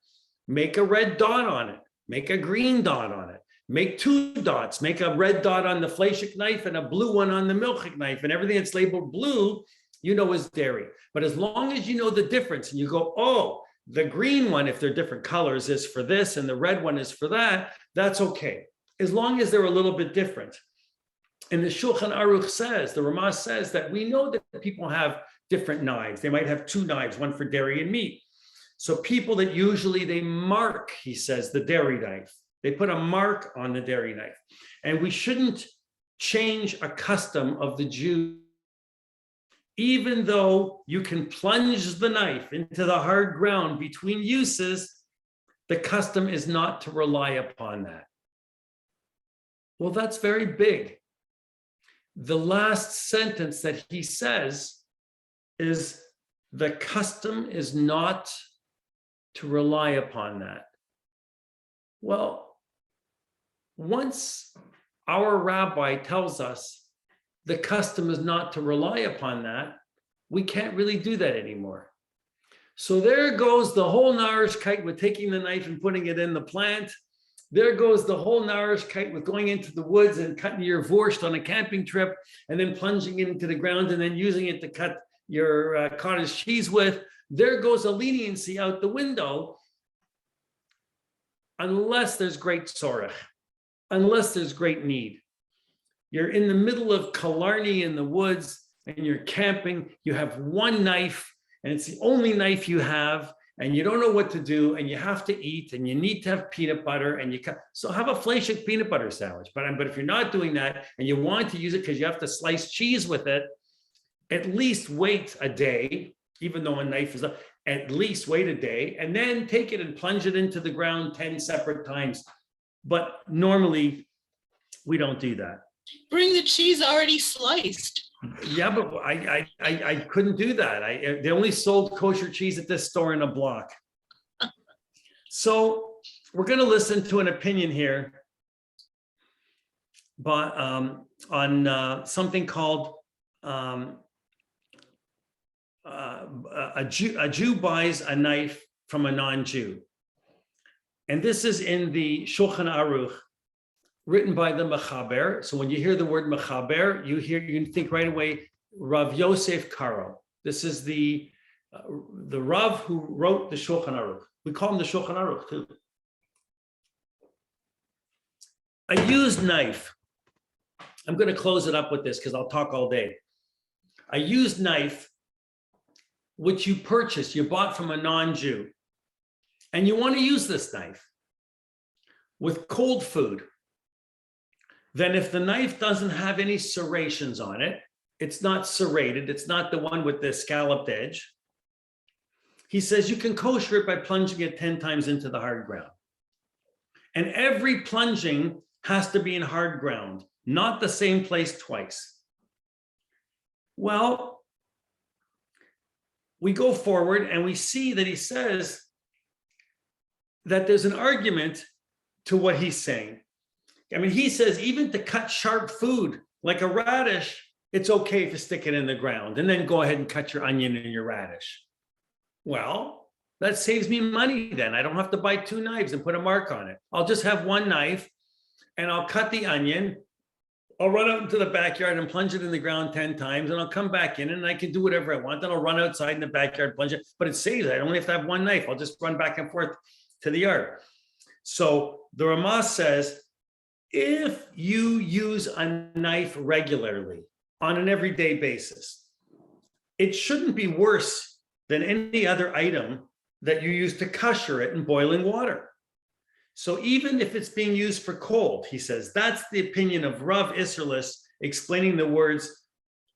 Make a red dot on it. Make a green dot on it. Make two dots. Make a red dot on the fleshik knife and a blue one on the milchik knife. And everything that's labeled blue, is dairy. But as long as you know the difference and you go, oh, the green one, if they're different colors, is for this and the red one is for that, that's okay. As long as they're a little bit different. And the Shulchan Aruch says, the Ramah says that we know that people have different knives. They might have two knives, one for dairy and meat. So people that usually they mark, he says, the dairy knife. They put a mark on the dairy knife. And we shouldn't change a custom of the Jew. Even though you can plunge the knife into the hard ground between uses, the custom is not to rely upon that. Well, that's very big. The last sentence that he says is the custom is not to rely upon that. Well, once our rabbi tells us the custom is not to rely upon that, we can't really do that anymore. So there goes the whole narishkeit with taking the knife and putting it in the plant. There goes the whole narishkeit with going into the woods and cutting your vorsht on a camping trip and then plunging it into the ground and then using it to cut your cottage cheese with. There goes a leniency out the window unless there's great tzorech, unless there's great need. You're in the middle of Killarney in the woods and you're camping, you have one knife and it's the only knife you have and you don't know what to do and you have to eat and you need to have peanut butter and so have a fleshik peanut butter sandwich. But if you're not doing that and you want to use it because you have to slice cheese with it, at least wait a day, even though a knife is up, at least wait a day and then take it and plunge it into the ground 10 separate times. But normally we don't do that. Bring the cheese already sliced. Yeah, but I couldn't do that. They only sold kosher cheese at this store in a block. So we're going to listen to an opinion here, but on something called a Jew buys a knife from a non-Jew, and this is in the Shulchan Aruch, written by the Mechaber. So when you hear the word Mechaber, you can think right away, Rav Yosef Karo. This is the Rav who wrote the Shulchan Aruch. We call him the Shulchan Aruch too. A used knife. I'm going to close it up with this because I'll talk all day. A used knife, which you purchased, you bought from a non-Jew, and you want to use this knife with cold food. Then if the knife doesn't have any serrations on it, it's not serrated, it's not the one with the scalloped edge, he says you can kosher it by plunging it 10 times into the hard ground. And every plunging has to be in hard ground, not the same place twice. Well, we go forward and we see that he says that there's an argument to what he's saying. I mean, he says even to cut sharp food like a radish, it's okay to stick it in the ground and then go ahead and cut your onion and your radish. Well, that saves me money then. I don't have to buy 2 knives and put a mark on it. I'll just have 1 knife and I'll cut the onion. I'll run out into the backyard and plunge it in the ground 10 times, and I'll come back in and I can do whatever I want. Then I'll run outside in the backyard, plunge it, but it saves. I only have to have 1 knife. I'll just run back and forth to the yard. So the Ramah says, if you use a knife regularly on an everyday basis, it shouldn't be worse than any other item that you use to kasher it in boiling water. So even if it's being used for cold, he says, that's the opinion of Rav Isserlis explaining the words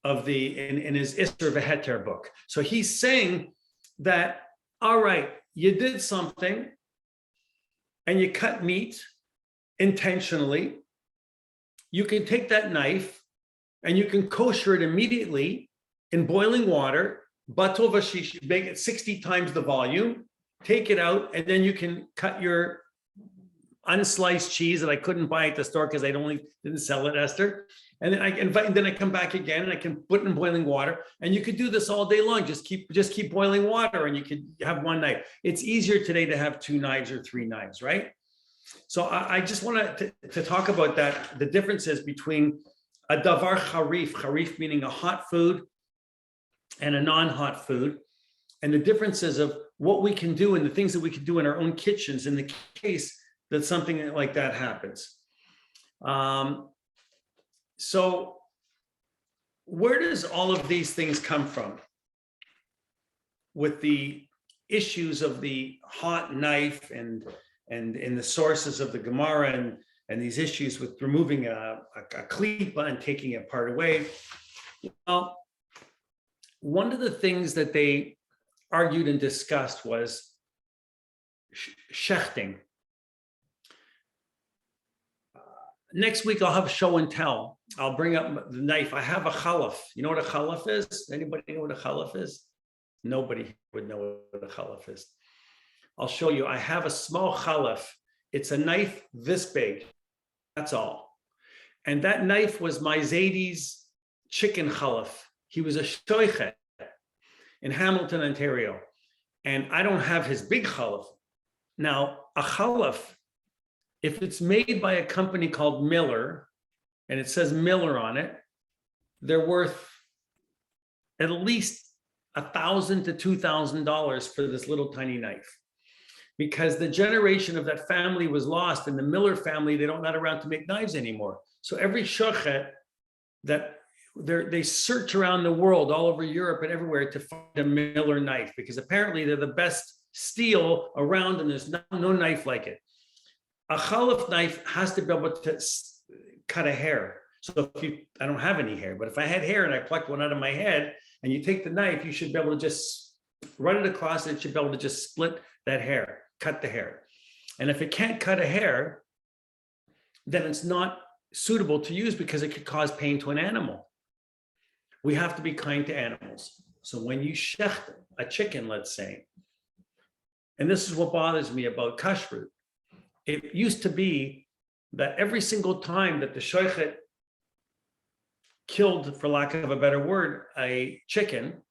of in his Isser V'Heter book. So he's saying that, all right, you did something and you cut meat intentionally. You can take that knife and you can kosher it immediately in boiling water, bato vashish, make it 60 times the volume, take it out, and then you can cut your unsliced cheese that I couldn't buy at the store because they didn't sell it, Esther. And then I come back again and I can put it in boiling water. And you could do this all day long. Just keep boiling water and you could have 1 knife. It's easier today to have 2 knives or 3 knives, right? So I just wanted to talk about that, the differences between a davar charif meaning a hot food and a non-hot food, and the differences of what we can do and the things that we can do in our own kitchens in the case that something like that happens. So where does all of these things come from with the issues of the hot knife and the sources of the Gemara and these issues with removing a klipa and taking a part away? Well, one of the things that they argued and discussed was shechting. Next week, I'll have show and tell. I'll bring up the knife. I have a chalaf. You know what a chalaf is? Anybody know what a chalaf is? Nobody would know what a chalaf is. I'll show you. I have a small chalaf. It's a knife this big. That's all. And that knife was my Zadie's chicken chalaf. He was a shoichet in Hamilton, Ontario. And I don't have his big chalaf. Now, a chalaf, if it's made by a company called Miller, and it says Miller on it, they're worth at least $1,000 to $2,000 for this little tiny knife. Because the generation of that family was lost, and the Miller family, they're not around to make knives anymore. So every shochet that they search around the world, all over Europe and everywhere, to find a Miller knife, because apparently they're the best steel around, and there's no knife like it. A chalaf knife has to be able to cut a hair. So I don't have any hair, but if I had hair and I plucked one out of my head and you take the knife, you should be able to just run it across it. It should be able to just split that hair, cut the hair. And if it can't cut a hair, then it's not suitable to use because it could cause pain to an animal. We have to be kind to animals. So when you shecht a chicken, let's say, and this is what bothers me about kashrut, it used to be that every single time that the shoichet killed, for lack of a better word, a chicken,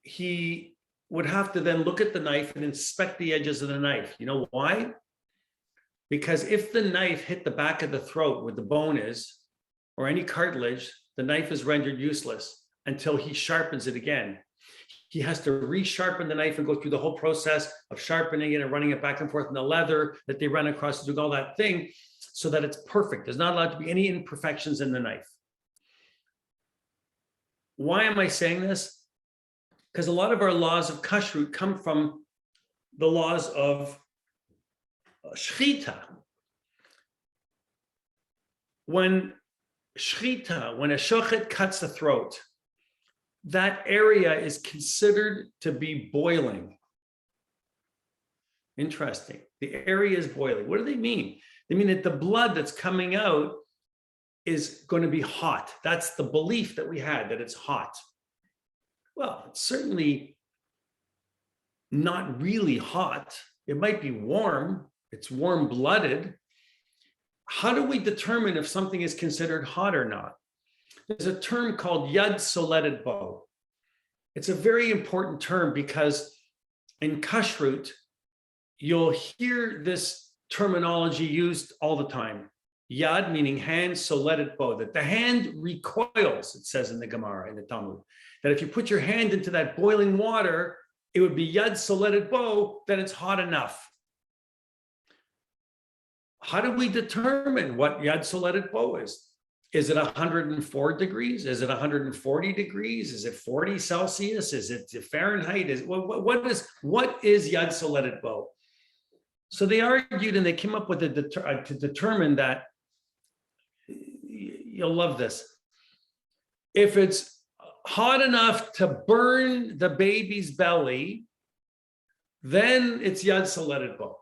he would have to then look at the knife and inspect the edges of the knife. You know why? Because if the knife hit the back of the throat where the bone is, or any cartilage, the knife is rendered useless until he sharpens it again. He has to resharpen the knife and go through the whole process of sharpening it and running it back and forth in the leather that they run across, doing all that thing so that it's perfect. There's not allowed to be any imperfections in the knife. Why am I saying this? Because a lot of our laws of kashrut come from the laws of shchita. When a shochet cuts the throat, that area is considered to be boiling. Interesting. The area is boiling. What do they mean? They mean that the blood that's coming out is going to be hot. That's the belief that we had, that it's hot. Well, it's certainly not really hot. It might be warm. It's warm-blooded. How do we determine if something is considered hot or not? There's a term called yad soledet bo. It's a very important term because in Kashrut, you'll hear this terminology used all the time. Yad meaning hand, soledet bo, that the hand recoils, it says in the Gemara, in the Talmud, that if you put your hand into that boiling water, it would be yad soledet bo, then it's hot enough. How do we determine what yad soledet bo is? Is it 104 degrees? Is it 140 degrees? Is it 40 Celsius? Is it Fahrenheit? What is yad soledet bo? So they argued and they came up with to determine that, you'll love this. If it's hot enough to burn the baby's belly, then it's yad soledet bo.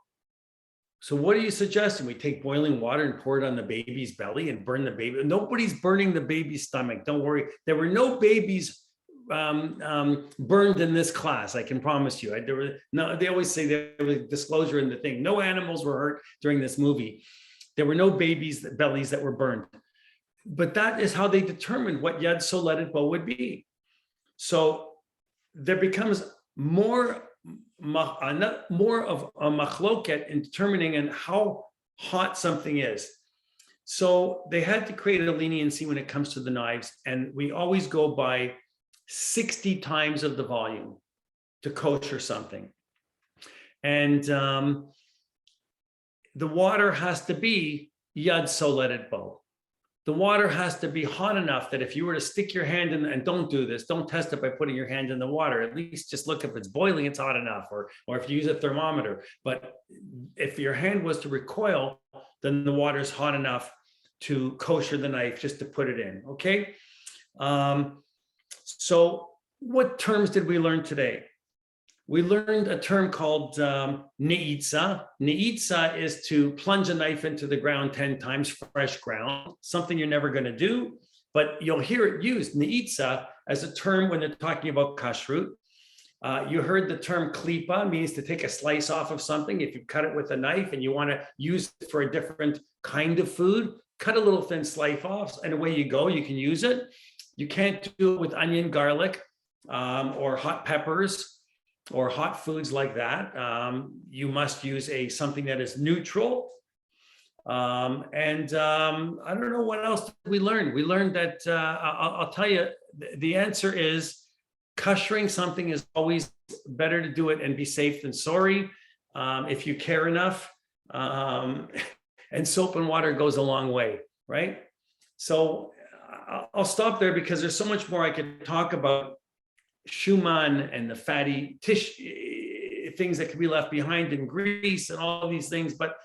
So what are you suggesting? We take boiling water and pour it on the baby's belly and burn the baby? Nobody's burning the baby's stomach. Don't worry. There were no babies burned in this class. I can promise you. There were no. They always say there was disclosure in the thing. No animals were hurt during this movie. There were no babies' bellies that were burned. But that is how they determined what yad soledet bo would be. So there becomes more of a machloket in determining and how hot something is. So they had to create a leniency when it comes to the knives, and we always go by 60 times of the volume to kosher something. And the water has to be yad soledet bo. The water has to be hot enough that if you were to stick your hand in, and don't do this, don't test it by putting your hand in the water, at least just look if it's boiling, it's hot enough, or if you use a thermometer. But if your hand was to recoil, then the water is hot enough to kosher the knife, just to put it in, okay? So what terms did we learn today? We learned a term called ne'itza. Ne'itza is to plunge a knife into the ground 10 times, fresh ground, something you're never going to do, but you'll hear it used, ne'itza, as a term when they're talking about kashrut. You heard the term klipa, means to take a slice off of something. If you cut it with a knife and you want to use it for a different kind of food, cut a little thin slice off, and away you go, you can use it. You can't do it with onion, garlic, or hot peppers, or hot foods like that. You must use something that is neutral. I don't know what else did we learn. We learned that, I'll tell you, the answer is koshering something is always better to do it and be safe than sorry, if you care enough. And soap and water goes a long way, right? So I'll stop there because there's so much more I could talk about shuman and the fatty things that can be left behind in grease and all these things. But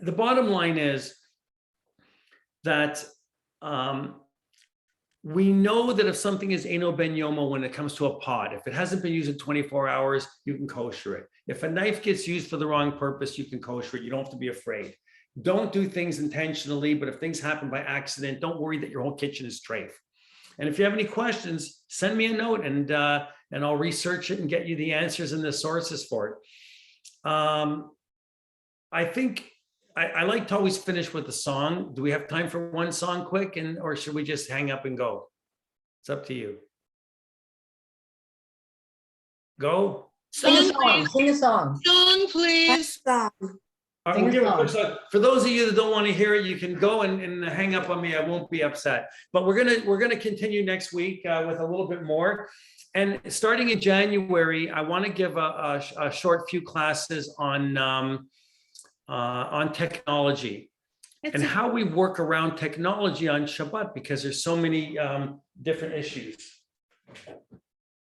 the bottom line is that we know that if something is eno ben yomo when it comes to a pot, if it hasn't been used in 24 hours, you can kosher it. If a knife gets used for the wrong purpose, you can kosher it. You don't have to be afraid. Don't do things intentionally, but if things happen by accident, don't worry that your whole kitchen is treif. And if you have any questions, send me a note and I'll research it and get you the answers and the sources for it. I think I like to always finish with a song. Do we have time for one song quick, or should we just hang up and go? It's up to you. Go. Sing a Song, song, please. sing a song. Song, please. All right, Sing we'll a give it a quick song. song. For those of you that don't want to hear it, you can go and hang up on me. I won't be upset. But we're gonna continue next week with a little bit more. And starting in January, I want to give a short few classes on technology and how we work around technology on Shabbat, because there's so many different issues.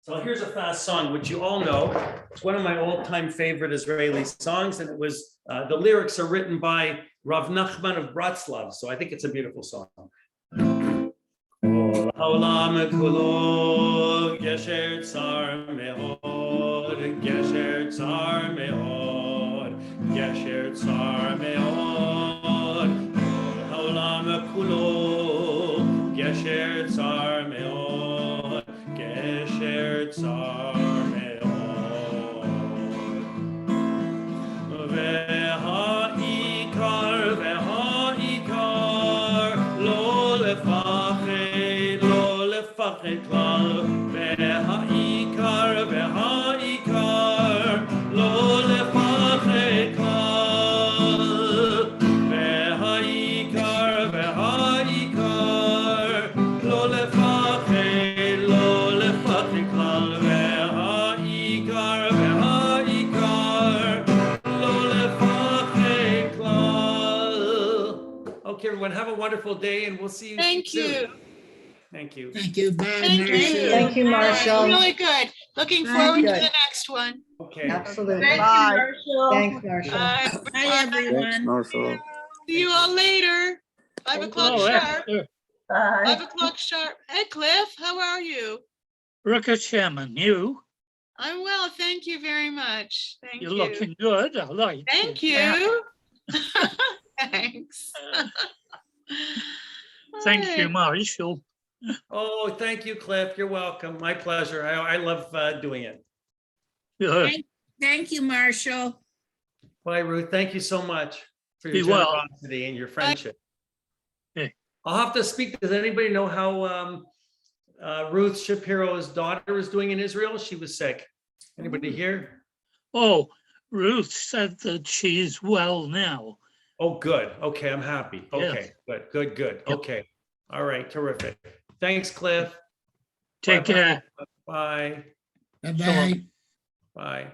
So here's a fast song, which you all know. It's one of my all-time favorite Israeli songs, and it was the lyrics are written by Rav Nachman of Bratslav. So I think it's a beautiful song. Kol haolam kulo gesher tsar me'od, gesher tsar me'od, gesher tsar me'od. Kol haolam kulo gesher tsar me'od, gesher der Tsar me'od. והעיקר לא לפחד כלל, והעיקר לא לפחד כלל, והעיקר לא לפחד כלל, והעיקר לא לפחד כלל. Okay, everyone, have a wonderful day, and we'll see you Thank soon. you. Thank you. Thank you. Bye, Thank you. Marshall. Thank you, Marshall. Really good. Looking Thank forward to you. the next one. Okay. Absolutely. Bye. Thanks, Marshall. Bye. Bye, everyone. Marshall. See you all later. 5 Thank o'clock Oh, sharp. yeah. 5 o'clock sharp. Hey, Cliff, how are you? Record Chairman, you, I'm well, thank you very much. Thank you're you. looking good. I like Thank it. you. Thanks. Thank you, Alright. Marshall. Oh, thank you, Cliff. You're welcome. My pleasure. I love doing it. Good. Thank you, Marshall. Bye, Ruth. Thank you so much for your Be well. generosity and your friendship. Okay. I'll have to speak. Does anybody know how Ruth Shapiro's daughter is doing in Israel? She was sick. Anybody here? Oh, Ruth said that she's well now. Oh, good. Okay, I'm happy. Yes. Okay, good. Yep. Okay. All right, terrific. Thanks, Cliff. Take Bye-bye. care. Bye. Bye-bye. Bye.